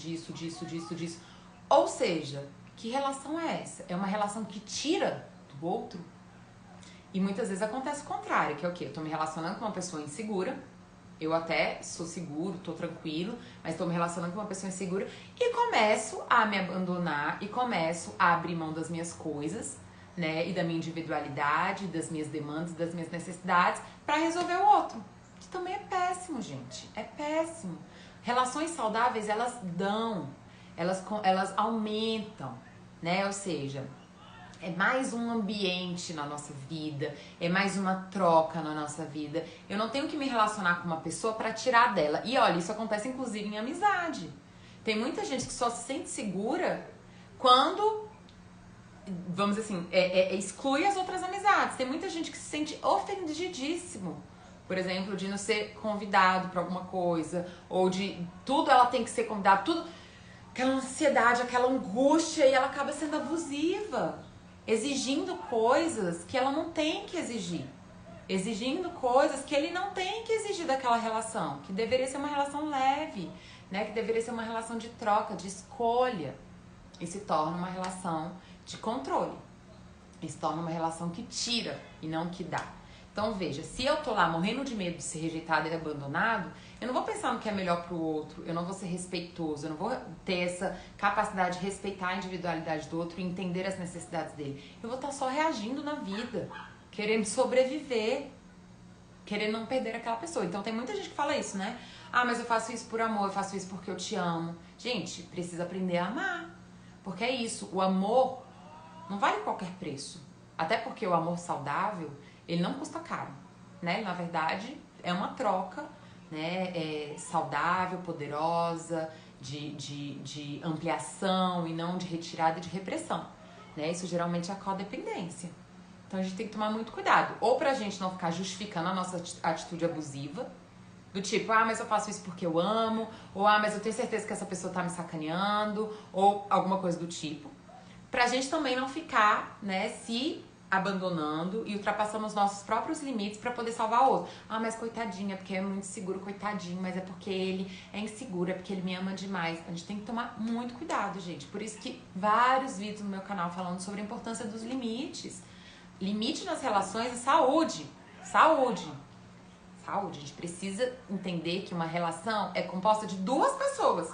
Ou seja, que relação é essa? É uma relação que tira do outro? E muitas vezes acontece o contrário, que é o quê? Eu tô me relacionando com uma pessoa insegura, eu até sou seguro, tô tranquilo, mas tô me relacionando com uma pessoa insegura e começo a me abandonar e começo a abrir mão das minhas coisas, né? E da minha individualidade, das minhas demandas, das minhas necessidades pra resolver o outro. Que também é péssimo, gente. É péssimo. Relações saudáveis, elas aumentam, né? Ou seja, é mais um ambiente na nossa vida, é mais uma troca na nossa vida. Eu não tenho que me relacionar com uma pessoa pra tirar dela. E olha, isso acontece inclusive em amizade. Tem muita gente que só se sente segura quando, vamos dizer assim, exclui as outras amizades. Tem muita gente que se sente ofendidíssimo, por exemplo, de não ser convidado pra alguma coisa, ou de tudo ela tem que ser convidada, tudo, aquela ansiedade, aquela angústia, e ela acaba sendo abusiva. Exigindo coisas que ela não tem que exigir. Exigindo coisas que ele não tem que exigir daquela relação. Que deveria ser uma relação leve, né? Que deveria ser uma relação de troca, de escolha. E se torna uma relação de controle. e se torna uma relação que tira e não que dá. Então veja, se eu tô lá morrendo de medo de ser rejeitado e abandonado, eu não vou pensar no que é melhor pro outro, eu não vou ser respeitoso, eu não vou ter essa capacidade de respeitar a individualidade do outro e entender as necessidades dele. Eu vou estar só reagindo na vida, querendo sobreviver, querendo não perder aquela pessoa. Então tem muita gente que fala isso, né? Ah, mas eu faço isso por amor, eu faço isso porque eu te amo. Gente, precisa aprender a amar. Porque é isso, o amor não vale qualquer preço. Até porque o amor saudável, ele não custa caro, né? Na verdade, é uma troca, né? Saudável, poderosa, de ampliação e não de retirada e de repressão, né? Isso geralmente é a codependência. Então a gente tem que tomar muito cuidado. Ou pra gente não ficar justificando a nossa atitude abusiva, do tipo, ah, mas eu faço isso porque eu amo, ou ah, mas eu tenho certeza que essa pessoa tá me sacaneando, ou alguma coisa do tipo. Pra gente também não ficar, né, se abandonando e ultrapassando os nossos próprios limites pra poder salvar o outro. Ah, mas coitadinha, porque é muito inseguro, coitadinho, mas é porque ele é inseguro, é porque ele me ama demais. A gente tem que tomar muito cuidado, gente. Por isso que vários vídeos no meu canal falando sobre a importância dos limites. Limite nas relações é saúde. Saúde. Saúde. A gente precisa entender que uma relação é composta de duas pessoas,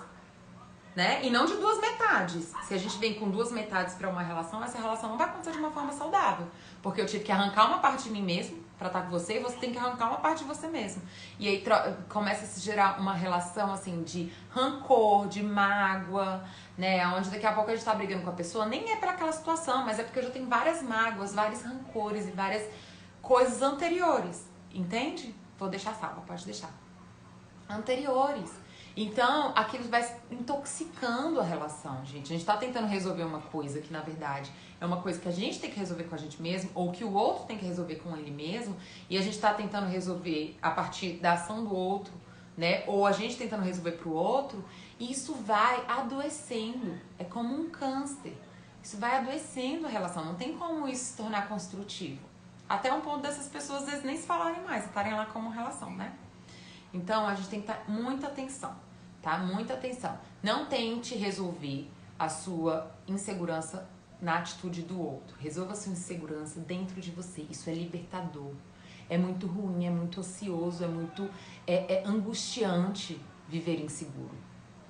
né? E não de duas metades. Se a gente vem com duas metades pra uma relação, essa relação não vai acontecer de uma forma saudável. Porque eu tive que arrancar uma parte de mim mesmo pra estar com você e você tem que arrancar uma parte de você mesmo. E aí começa a se gerar uma relação, assim, de rancor, de mágoa, né? Onde daqui a pouco a gente tá brigando com a pessoa, nem é pra aquela situação, mas é porque eu já tenho várias mágoas, vários rancores e várias coisas anteriores. Entende? Vou deixar salva, pode deixar. Anteriores. Então, aquilo vai intoxicando a relação, gente. A gente tá tentando resolver uma coisa que, na verdade, é uma coisa que a gente tem que resolver com a gente mesmo, ou que o outro tem que resolver com ele mesmo, e a gente tá tentando resolver a partir da ação do outro, né? Ou a gente tentando resolver pro outro, e isso vai adoecendo. É como um câncer. Isso vai adoecendo a relação. Não tem como isso se tornar construtivo. Até um ponto dessas pessoas, às vezes, nem se falarem mais, estarem lá como relação, né? Então, a gente tem que estar muita atenção, tá? Muita atenção. Não tente resolver a sua insegurança na atitude do outro. Resolva a sua insegurança dentro de você. Isso é libertador. É muito ruim, é muito ocioso, é muito angustiante viver inseguro.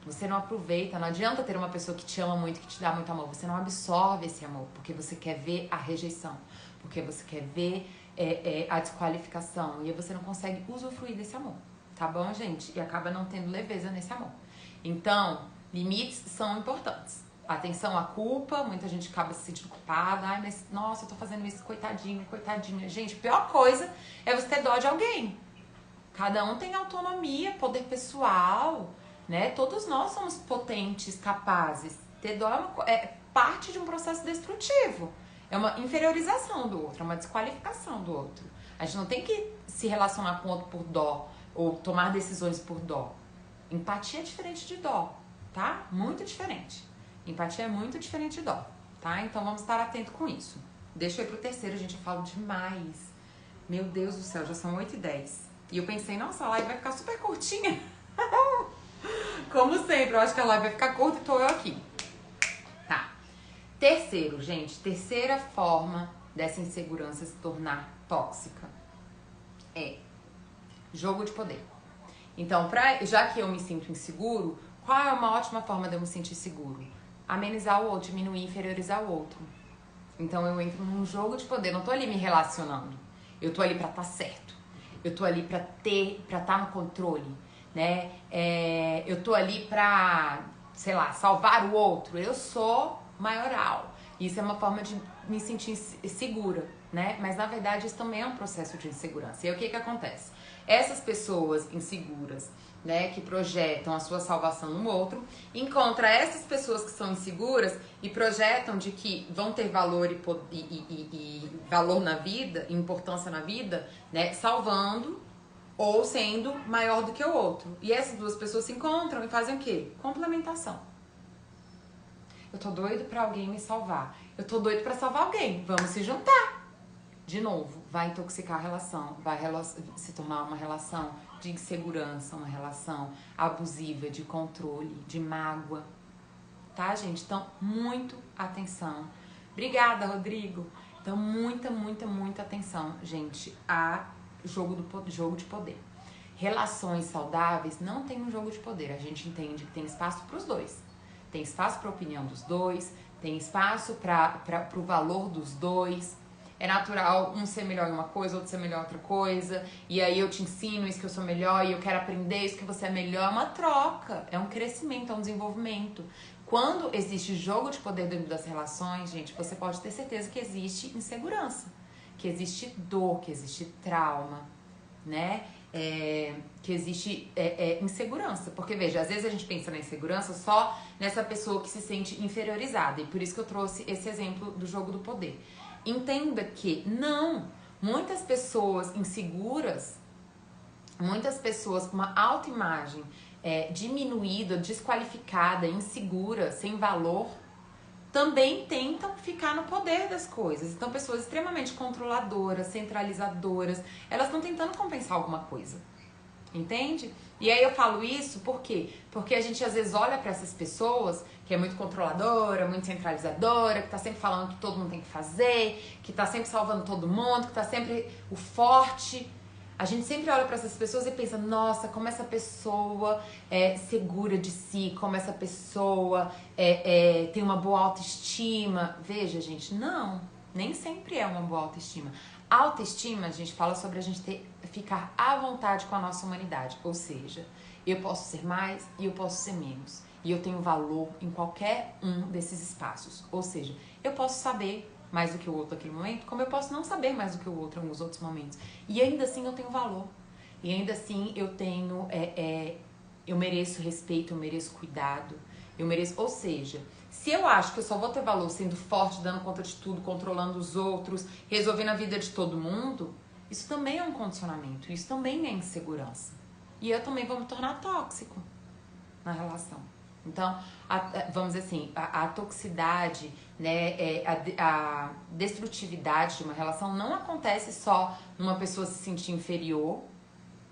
Você não aproveita, não adianta ter uma pessoa que te ama muito, que te dá muito amor. Você não absorve esse amor, porque você quer ver a rejeição, porque você quer ver a desqualificação, e aí você não consegue usufruir desse amor. Tá bom, gente? E acaba não tendo leveza nesse amor. Então, limites são importantes. Atenção à culpa, muita gente acaba se sentindo culpada. Ai, mas nossa, eu tô fazendo isso, coitadinho, coitadinha. Gente, a pior coisa é você ter dó de alguém. Cada um tem autonomia, poder pessoal, né? Todos nós somos potentes, capazes. Ter dó é parte de um processo destrutivo. É uma inferiorização do outro, é uma desqualificação do outro. A gente não tem que se relacionar com o outro por dó, ou tomar decisões por dó. Empatia é diferente de dó, tá? Muito diferente. Empatia é muito diferente de dó, tá? Então vamos estar atentos com isso. Deixa eu ir pro terceiro, gente, eu falo demais. Meu Deus do céu, já são 8h10. E eu pensei, nossa, a live vai ficar super curtinha. Como sempre, eu acho que a live vai ficar curta e tô eu aqui. Tá. Terceiro, gente, terceira forma dessa insegurança se tornar tóxica é jogo de poder. Então, já que eu me sinto inseguro, qual é uma ótima forma de eu me sentir seguro? Amenizar o outro, diminuir, inferiorizar o outro. Então eu entro num jogo de poder, não tô ali me relacionando. Eu tô ali pra estar certo. Eu tô ali pra estar no controle, né? Eu tô ali pra, sei lá, salvar o outro. Eu sou maioral. Isso é uma forma de me sentir segura, né? Mas na verdade isso também é um processo de insegurança. E aí o que acontece? Essas pessoas inseguras, né, que projetam a sua salvação no outro, encontra essas pessoas que são inseguras e projetam de que vão ter valor e valor na vida, importância na vida, né, salvando ou sendo maior do que o outro. E essas duas pessoas se encontram e fazem o quê? Complementação. Eu tô doido pra alguém me salvar. Eu tô doido pra salvar alguém. Vamos se juntar. De novo, vai intoxicar a relação, vai se tornar uma relação de insegurança, uma relação abusiva, de controle, de mágoa. Tá, gente? Então, muito atenção. Obrigada, Rodrigo. Então, Então, muita atenção, gente, a jogo de poder. Relações saudáveis não tem um jogo de poder. A gente entende que tem espaço para os dois. Tem espaço para a opinião dos dois, tem espaço para o valor dos dois. É natural um ser melhor em uma coisa, outro ser melhor em outra coisa. E aí eu te ensino isso que eu sou melhor e eu quero aprender isso que você é melhor. É uma troca, é um crescimento, é um desenvolvimento. Quando existe jogo de poder dentro das relações, gente, você pode ter certeza que existe insegurança, que existe dor, que existe trauma, né? Que existe insegurança. Porque, veja, às vezes a gente pensa na insegurança só nessa pessoa que se sente inferiorizada. E por isso que eu trouxe esse exemplo do jogo do poder. Entenda que não, muitas pessoas inseguras, muitas pessoas com uma autoimagem diminuída, desqualificada, insegura, sem valor, também tentam ficar no poder das coisas. Então, pessoas extremamente controladoras, centralizadoras, elas estão tentando compensar alguma coisa. Entende? E aí eu falo isso por quê? Porque a gente às vezes olha para essas pessoas que é muito controladora, muito centralizadora, que tá sempre falando que todo mundo tem que fazer, que tá sempre salvando todo mundo, que tá sempre o forte. A gente sempre olha para essas pessoas e pensa, nossa, como essa pessoa é segura de si, como essa pessoa tem uma boa autoestima. Veja, gente, não, nem sempre é uma boa autoestima. Autoestima, a gente fala sobre a gente ficar à vontade com a nossa humanidade. Ou seja, eu posso ser mais e eu posso ser menos. E eu tenho valor em qualquer um desses espaços. Ou seja, eu posso saber mais do que o outro naquele momento, como eu posso não saber mais do que o outro em alguns outros momentos. E ainda assim eu tenho valor. E ainda assim eu tenho... eu mereço respeito, eu mereço cuidado. Eu mereço... Ou seja... Se eu acho que eu só vou ter valor sendo forte, dando conta de tudo, controlando os outros, resolvendo a vida de todo mundo, isso também é um condicionamento, isso também é insegurança. E eu também vou me tornar tóxico na relação. Então, vamos dizer assim, a toxicidade, né, a destrutividade de uma relação não acontece só numa pessoa se sentir inferior,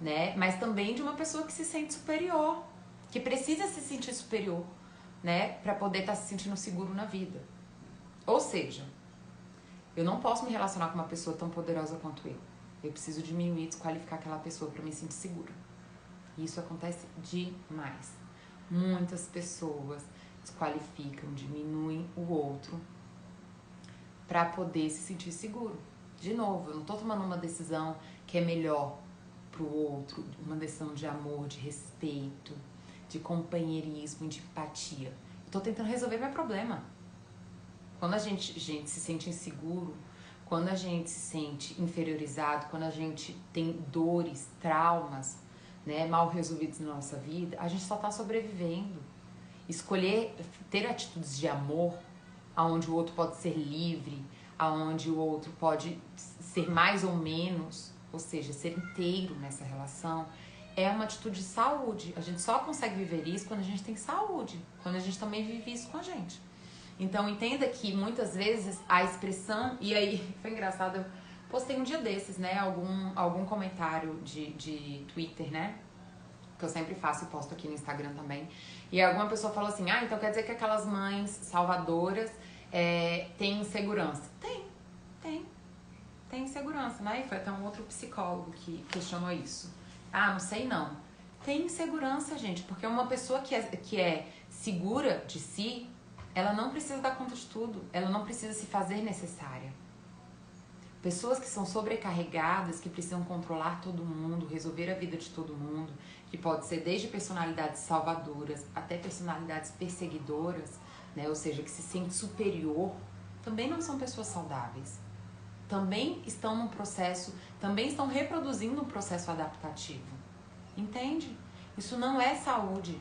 né, mas também de uma pessoa que se sente superior, que precisa se sentir superior, né, para poder estar se sentindo seguro na vida. Ou seja, eu não posso me relacionar com uma pessoa tão poderosa quanto eu. Eu preciso diminuir, desqualificar aquela pessoa para me sentir segura. E isso acontece demais. Muitas pessoas desqualificam, diminuem o outro para poder se sentir seguro. De novo, eu não tô tomando uma decisão que é melhor pro outro, uma decisão de amor, de respeito, de companheirismo, de empatia. Eu tô tentando resolver meu problema. Quando a gente se sente inseguro, quando a gente se sente inferiorizado, quando a gente tem dores, traumas, né, mal resolvidos na nossa vida, a gente só tá sobrevivendo. Escolher ter atitudes de amor, aonde o outro pode ser livre, aonde o outro pode ser mais ou menos, ou seja, ser inteiro nessa relação, é uma atitude de saúde. A gente só consegue viver isso quando a gente tem saúde, quando a gente também vive isso com a gente. Então entenda que muitas vezes a expressão, e aí foi engraçado, eu postei um dia desses, né, algum comentário de Twitter, né, que eu sempre faço e posto aqui no Instagram também, e alguma pessoa falou assim, então quer dizer que aquelas mães salvadoras têm insegurança? Tem insegurança, né, e foi até um outro psicólogo que questionou isso. Não sei não. Tem insegurança, gente, porque uma pessoa que é segura de si, ela não precisa dar conta de tudo, ela não precisa se fazer necessária. Pessoas que são sobrecarregadas, que precisam controlar todo mundo, resolver a vida de todo mundo, que pode ser desde personalidades salvadoras até personalidades perseguidoras, né? Ou seja, que se sente superior, também não são pessoas saudáveis. Também estão num processo, também estão reproduzindo um processo adaptativo. Entende? Isso não é saúde.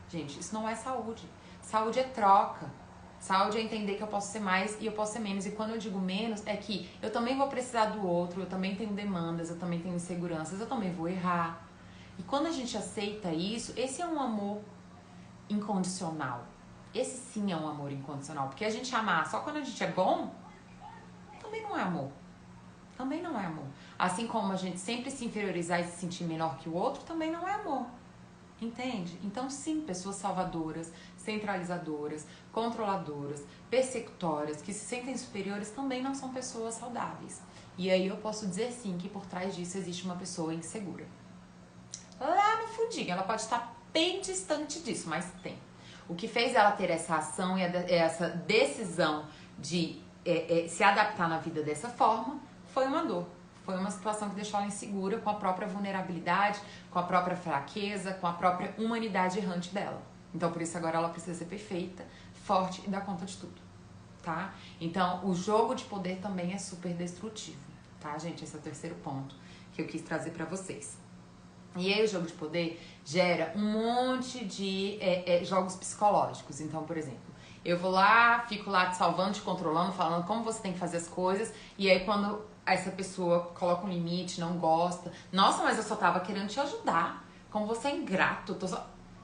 Gente, isso não é saúde. Saúde é troca. Saúde é entender que eu posso ser mais e eu posso ser menos. E quando eu digo menos, é que eu também vou precisar do outro, eu também tenho demandas, eu também tenho inseguranças, eu também vou errar. E quando a gente aceita isso, esse é um amor incondicional. Esse sim é um amor incondicional. Porque a gente amar só quando a gente é bom, também não é amor. Também não é amor. Assim como a gente sempre se inferiorizar e se sentir menor que o outro, também não é amor. Entende? Então, sim, pessoas salvadoras, centralizadoras, controladoras, persecutórias, que se sentem superiores também não são pessoas saudáveis. E aí eu posso dizer sim que por trás disso existe uma pessoa insegura. Lá no fundinho, ela pode estar bem distante disso, mas tem. O que fez ela ter essa ação e essa decisão de se adaptar na vida dessa forma foi uma dor. Foi uma situação que deixou ela insegura com a própria vulnerabilidade, com a própria fraqueza, com a própria humanidade errante dela. Então, por isso, agora ela precisa ser perfeita, forte e dar conta de tudo, tá? Então, o jogo de poder também é super destrutivo, tá, gente? Esse é o terceiro ponto que eu quis trazer pra vocês. E aí, o jogo de poder gera um monte de jogos psicológicos. Então, por exemplo, eu vou lá, fico lá te salvando, te controlando, falando como você tem que fazer as coisas, e aí quando essa pessoa coloca um limite, não gosta. Nossa, mas eu só tava querendo te ajudar. Como você é ingrato.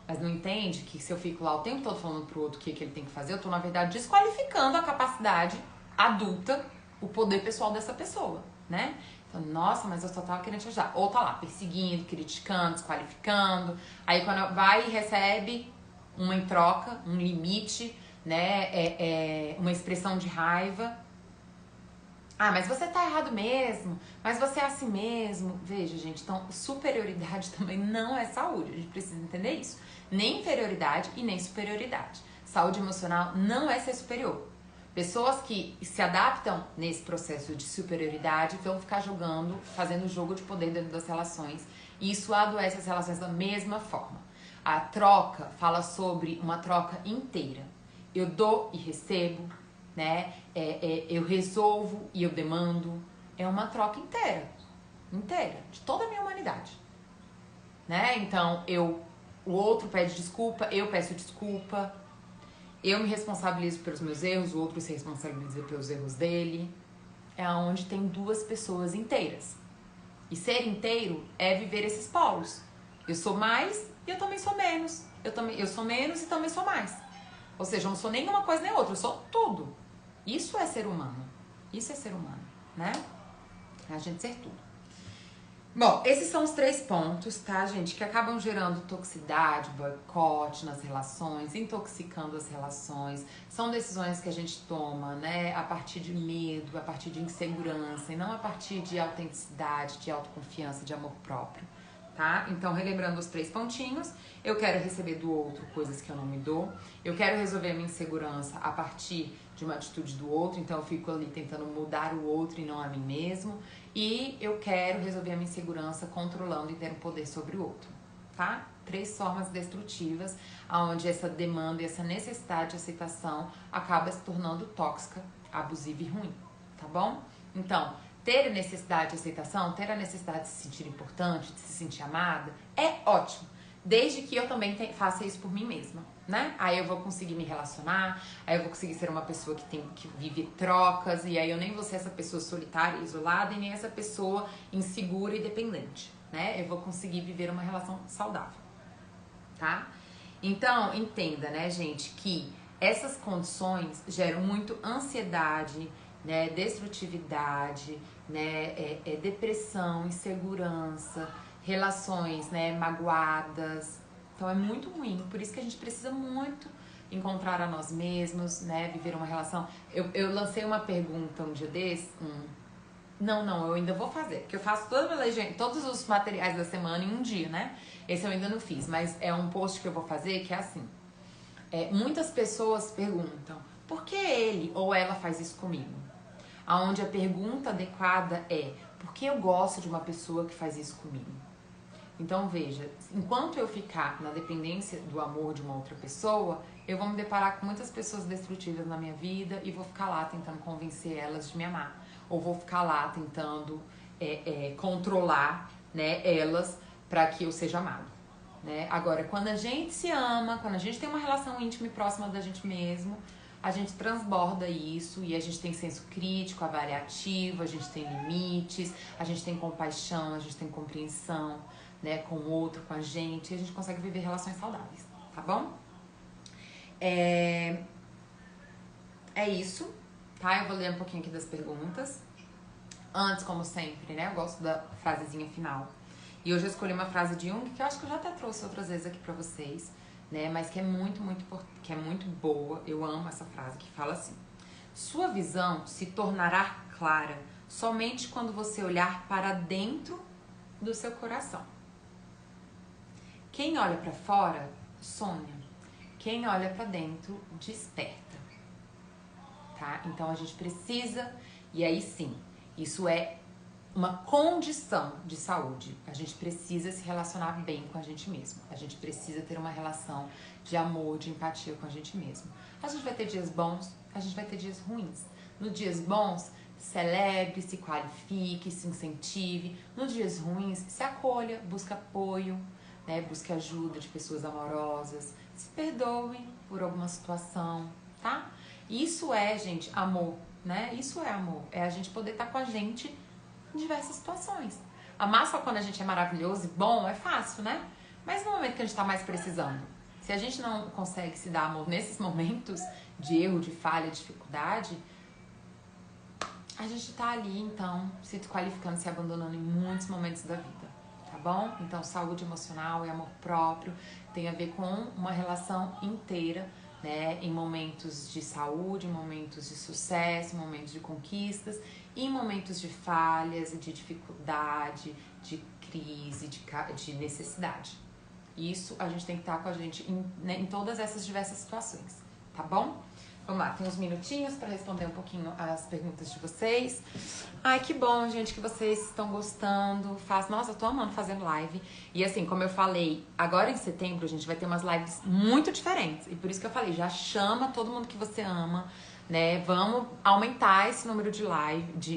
Mas não entende que se eu fico lá o tempo todo falando pro outro o que ele tem que fazer, eu tô, na verdade, desqualificando a capacidade adulta, o poder pessoal dessa pessoa, né? Então, nossa, mas eu só tava querendo te ajudar. Ou tá lá, perseguindo, criticando, desqualificando. Aí quando vai e recebe uma em troca, um limite, né? Uma expressão de raiva. Ah, mas você tá errado mesmo, mas você é assim mesmo. Veja, gente, então superioridade também não é saúde, a gente precisa entender isso. Nem inferioridade e nem superioridade. Saúde emocional não é ser superior. Pessoas que se adaptam nesse processo de superioridade vão ficar jogando, fazendo jogo de poder dentro das relações, e isso adoece as relações da mesma forma. A troca fala sobre uma troca inteira. Eu dou e recebo, né? Eu resolvo e eu demando. É uma troca inteira, de toda a minha humanidade, né? Então, o outro pede desculpa, eu peço desculpa, eu me responsabilizo pelos meus erros, o outro se responsabiliza pelos erros dele. É onde tem duas pessoas inteiras. E ser inteiro é viver esses polos. Eu sou mais e eu também sou menos. Eu sou menos e também sou mais. Ou seja, eu não sou nenhuma coisa nem outra, eu sou tudo. Isso é ser humano. Isso é ser humano, né? A gente ser tudo. Bom, esses são os 3 pontos, tá, gente? Que acabam gerando toxicidade, boicote nas relações, intoxicando as relações. São decisões que a gente toma, né? A partir de medo, a partir de insegurança, e não a partir de autenticidade, de autoconfiança, de amor próprio, tá? Então, relembrando os 3 pontinhos, eu quero receber do outro coisas que eu não me dou. Eu quero resolver a minha insegurança a partir de uma atitude do outro, então eu fico ali tentando mudar o outro e não a mim mesmo. E eu quero resolver a minha insegurança controlando e tendo poder sobre o outro, tá? 3 formas destrutivas, onde essa demanda e essa necessidade de aceitação acaba se tornando tóxica, abusiva e ruim, tá bom? Então, ter a necessidade de aceitação, ter a necessidade de se sentir importante, de se sentir amada, é ótimo. Desde que eu também faça isso por mim mesma, né? Aí eu vou conseguir me relacionar, aí eu vou conseguir ser uma pessoa que vive trocas, e aí eu nem vou ser essa pessoa solitária e isolada, e nem essa pessoa insegura e dependente, né? Eu vou conseguir viver uma relação saudável, tá? Então, entenda, né, gente, que essas condições geram muito ansiedade, né, destrutividade, né, depressão, insegurança, relações, né, magoadas. Então é muito ruim, por isso que a gente precisa muito encontrar a nós mesmos, né, viver uma relação. Eu lancei uma pergunta um dia desse, Não, eu ainda vou fazer, porque eu faço todos os materiais da semana em um dia, né? Esse eu ainda não fiz, mas é um post que eu vou fazer que é assim. Muitas pessoas perguntam, por que ele ou ela faz isso comigo? Aonde a pergunta adequada é, por que eu gosto de uma pessoa que faz isso comigo? Então veja, enquanto eu ficar na dependência do amor de uma outra pessoa, eu vou me deparar com muitas pessoas destrutivas na minha vida e vou ficar lá tentando convencer elas de me amar. Ou vou ficar lá tentando controlar, né, elas para que eu seja amado, né? Agora, quando a gente se ama, quando a gente tem uma relação íntima e próxima da gente mesmo, a gente transborda isso e a gente tem senso crítico, avaliativo, a gente tem limites, a gente tem compaixão, a gente tem compreensão, né, com o outro, com a gente, e a gente consegue viver relações saudáveis, tá bom? É isso, tá? Eu vou ler um pouquinho aqui das perguntas. Antes, como sempre, né, eu gosto da frasezinha final. E hoje eu escolhi uma frase de Jung que eu acho que eu já até trouxe outras vezes aqui pra vocês, né? Mas que é que é muito boa. Eu amo essa frase que fala assim: sua visão se tornará clara somente quando você olhar para dentro do seu coração. Quem olha para fora sonha. Quem olha para dentro desperta. Tá? Então a gente precisa, e aí sim, isso é uma condição de saúde. A gente precisa se relacionar bem com a gente mesmo. A gente precisa ter uma relação de amor, de empatia com a gente mesmo. A gente vai ter dias bons, a gente vai ter dias ruins. Nos dias bons, celebre, se qualifique, se incentive. Nos dias ruins, se acolha, busque apoio, né? Busque ajuda de pessoas amorosas. Se perdoe por alguma situação, tá? Isso é, gente, amor, né? Isso é amor. É a gente poder estar com a gente em diversas situações. Amar só quando a gente é maravilhoso e bom é fácil, né? Mas no momento que a gente tá mais precisando, se a gente não consegue se dar amor nesses momentos de erro, de falha, de dificuldade, a gente tá ali, então, se desqualificando, se abandonando em muitos momentos da vida, tá bom? Então, saúde emocional e amor próprio tem a ver com uma relação inteira, né? Em momentos de saúde, em momentos de sucesso, em momentos de conquistas, e em momentos de falhas, de dificuldade, de crise, de necessidade. Isso a gente tem que estar com a gente em todas essas diversas situações, tá bom? Vamos lá, tem uns minutinhos para responder um pouquinho as perguntas de vocês. Ai, que bom, gente, que vocês estão gostando. Nossa, eu tô amando fazendo live. E assim, como eu falei, agora em setembro a gente vai ter umas lives muito diferentes. E por isso que eu falei, já chama todo mundo que você ama, né? Vamos aumentar esse número de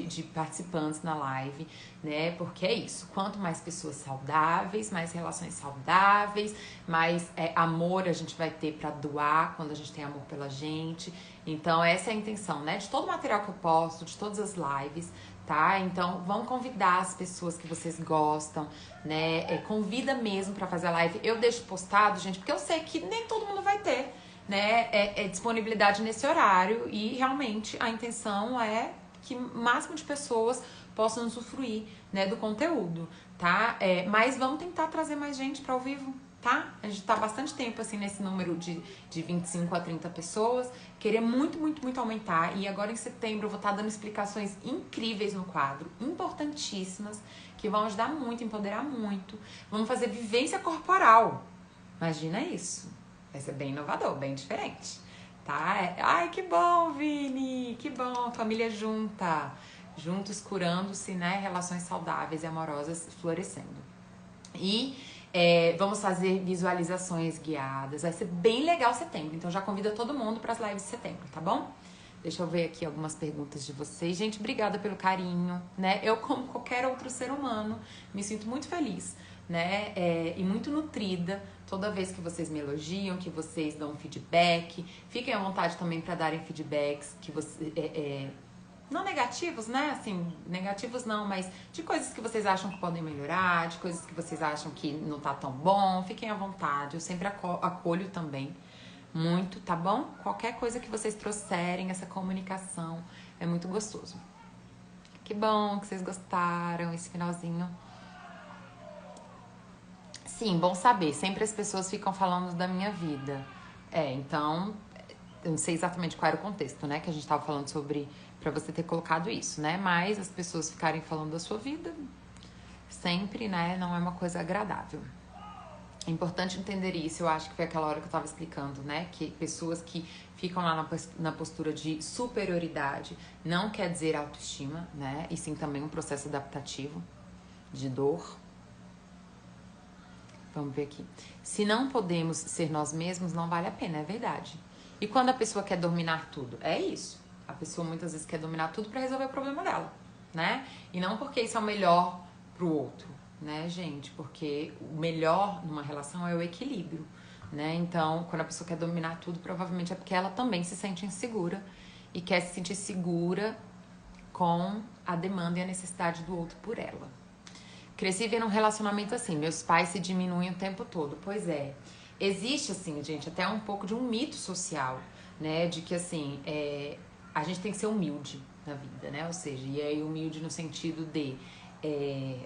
de participantes na live, né? Porque é isso, quanto mais pessoas saudáveis, mais relações saudáveis, mais amor a gente vai ter pra doar quando a gente tem amor pela gente. Então essa é a intenção, né? De todo o material que eu posto, de todas as lives, tá? Então vamos convidar as pessoas que vocês gostam, né? Convida mesmo pra fazer a live. Eu deixo postado, gente, porque eu sei que nem todo mundo vai ter, né, disponibilidade nesse horário, e realmente a intenção é que o máximo de pessoas possam usufruir, né, do conteúdo, tá? Mas vamos tentar trazer mais gente para ao vivo, tá? A gente tá há bastante tempo assim nesse número de 25 a 30 pessoas, queria muito, muito, muito aumentar, e agora em setembro eu vou estar dando explicações incríveis no quadro, importantíssimas, que vão ajudar muito, empoderar muito. Vamos fazer vivência corporal, imagina isso. Vai ser bem inovador, bem diferente, tá? Ai, que bom, Vini! Que bom! Família junta. Juntos curando-se, né? Relações saudáveis e amorosas florescendo. E vamos fazer visualizações guiadas. Vai ser bem legal setembro. Então já convida todo mundo para as lives de setembro, tá bom? Deixa eu ver aqui algumas perguntas de vocês. Gente, obrigada pelo carinho, né? Eu, como qualquer outro ser humano, me sinto muito feliz, né? E muito nutrida toda vez que vocês me elogiam, que vocês dão feedback. Fiquem à vontade também para darem feedbacks que você, não negativos, né? Assim, negativos não, mas de coisas que vocês acham que podem melhorar, de coisas que vocês acham que não tá tão bom. Fiquem à vontade, eu sempre acolho também muito, tá bom? Qualquer coisa que vocês trouxerem, essa comunicação é muito gostoso. Que bom que vocês gostaram, esse finalzinho. Sim, bom saber. Sempre as pessoas ficam falando da minha vida. Então, eu não sei exatamente qual era o contexto, né? Que a gente tava falando sobre, pra você ter colocado isso, né? Mas as pessoas ficarem falando da sua vida, sempre, né? Não é uma coisa agradável. É importante entender isso, eu acho que foi aquela hora que eu tava explicando, né? Que pessoas que ficam lá na postura de superioridade não quer dizer autoestima, né? E sim também um processo adaptativo de dor. Vamos ver aqui. Se não podemos ser nós mesmos, não vale a pena, é verdade. E quando a pessoa quer dominar tudo? É isso. A pessoa muitas vezes quer dominar tudo pra resolver o problema dela, né? E não porque isso é o melhor pro outro, né, gente? Porque o melhor numa relação é o equilíbrio, né? Então, quando a pessoa quer dominar tudo, provavelmente é porque ela também se sente insegura e quer se sentir segura com a demanda e a necessidade do outro por ela. Cresci vendo um relacionamento assim, meus pais se diminuem o tempo todo. Pois é, existe assim, gente, até um pouco de um mito social, né? De que assim, a gente tem que ser humilde na vida, né? Ou seja, e aí humilde no sentido de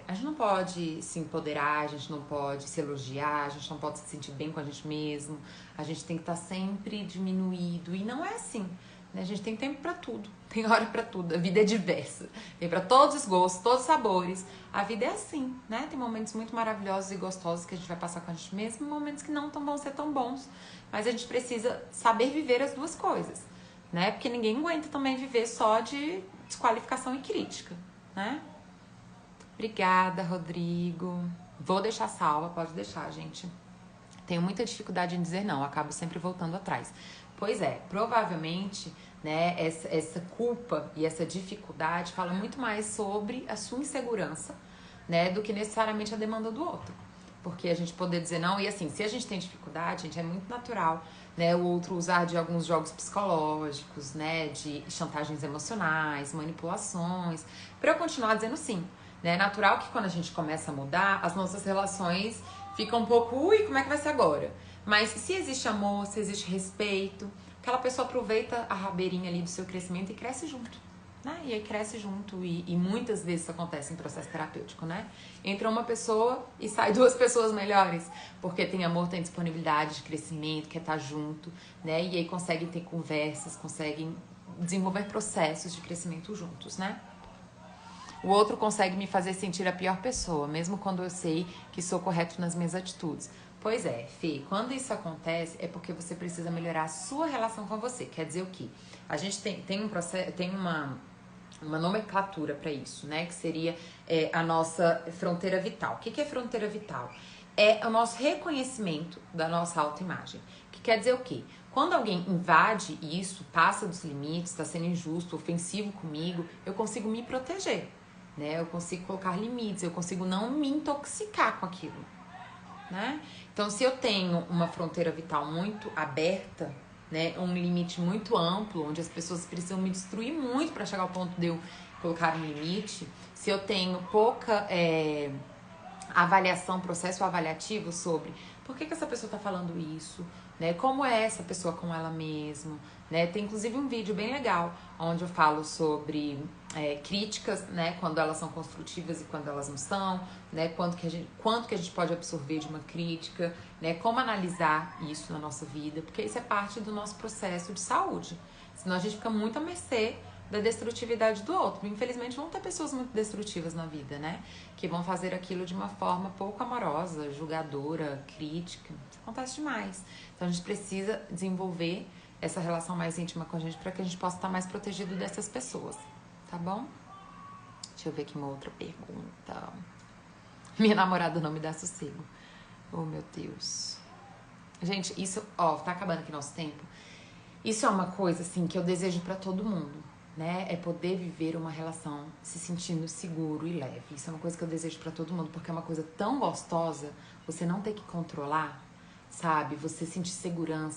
A gente não pode se empoderar, a gente não pode se elogiar, a gente não pode se sentir bem com a gente mesmo, a gente tem que estar sempre diminuído, e não é assim, né? A gente tem tempo pra tudo, tem hora pra tudo, a vida é diversa, tem pra todos os gostos, todos os sabores, a vida é assim, né? Tem momentos muito maravilhosos e gostosos que a gente vai passar com a gente mesmo, e momentos que não vão ser tão bons, mas a gente precisa saber viver as duas coisas, né? Porque ninguém aguenta também viver só de desqualificação e crítica, né? Obrigada, Rodrigo. Vou deixar salva, pode deixar, gente. Tenho muita dificuldade em dizer não, acabo sempre voltando atrás. Pois é, provavelmente, né, essa culpa e essa dificuldade fala muito mais sobre a sua insegurança, né, do que necessariamente a demanda do outro. Porque a gente poder dizer não, e assim, se a gente tem dificuldade, gente, é muito natural, né, o outro usar de alguns jogos psicológicos, né, de chantagens emocionais, manipulações, para eu continuar dizendo sim. É natural que quando a gente começa a mudar, as nossas relações ficam um pouco, ui, como é que vai ser agora? Mas se existe amor, se existe respeito, aquela pessoa aproveita a rabeirinha ali do seu crescimento e cresce junto, né? E aí cresce junto, e muitas vezes isso acontece em processo terapêutico, né? Entra uma pessoa e sai duas pessoas melhores, porque tem amor, tem disponibilidade de crescimento, quer estar junto, né? E aí conseguem ter conversas, conseguem desenvolver processos de crescimento juntos, né? O outro consegue me fazer sentir a pior pessoa, mesmo quando eu sei que sou correto nas minhas atitudes. Pois é, Fê, quando isso acontece é porque você precisa melhorar a sua relação com você. Quer dizer o quê? A gente tem um processo, tem uma nomenclatura para isso, né? Que seria a nossa fronteira vital. O que é fronteira vital? É o nosso reconhecimento da nossa autoimagem. Que quer dizer o quê? Quando alguém invade isso, passa dos limites, está sendo injusto, ofensivo comigo, eu consigo me proteger, né? Eu consigo colocar limites, eu consigo não me intoxicar com aquilo, né? Então, se eu tenho uma fronteira vital muito aberta, né, um limite muito amplo, onde as pessoas precisam me destruir muito para chegar ao ponto de eu colocar um limite, se eu tenho pouca avaliação, processo avaliativo sobre por que essa pessoa está falando isso, né? Como é essa pessoa com ela mesma, né? Tem inclusive um vídeo bem legal onde eu falo sobre críticas, né? Quando elas são construtivas e quando elas não são, né? Quanto que a gente pode absorver de uma crítica, né? Como analisar isso na nossa vida, porque isso é parte do nosso processo de saúde. Senão a gente fica muito à mercê da destrutividade do outro. Infelizmente vão ter pessoas muito destrutivas na vida, né? Que vão fazer aquilo de uma forma pouco amorosa, julgadora, crítica. Isso acontece demais. Então a gente precisa desenvolver essa relação mais íntima com a gente para que a gente possa estar mais protegido dessas pessoas, tá bom? Deixa eu ver aqui uma outra pergunta. Minha namorada não me dá sossego. Oh, meu Deus. Gente, isso, ó, tá acabando aqui nosso tempo. Isso é uma coisa, assim, que eu desejo pra todo mundo, né? É poder viver uma relação se sentindo seguro e leve. Isso é uma coisa que eu desejo pra todo mundo, porque é uma coisa tão gostosa, você não ter que controlar, sabe? Você sentir segurança.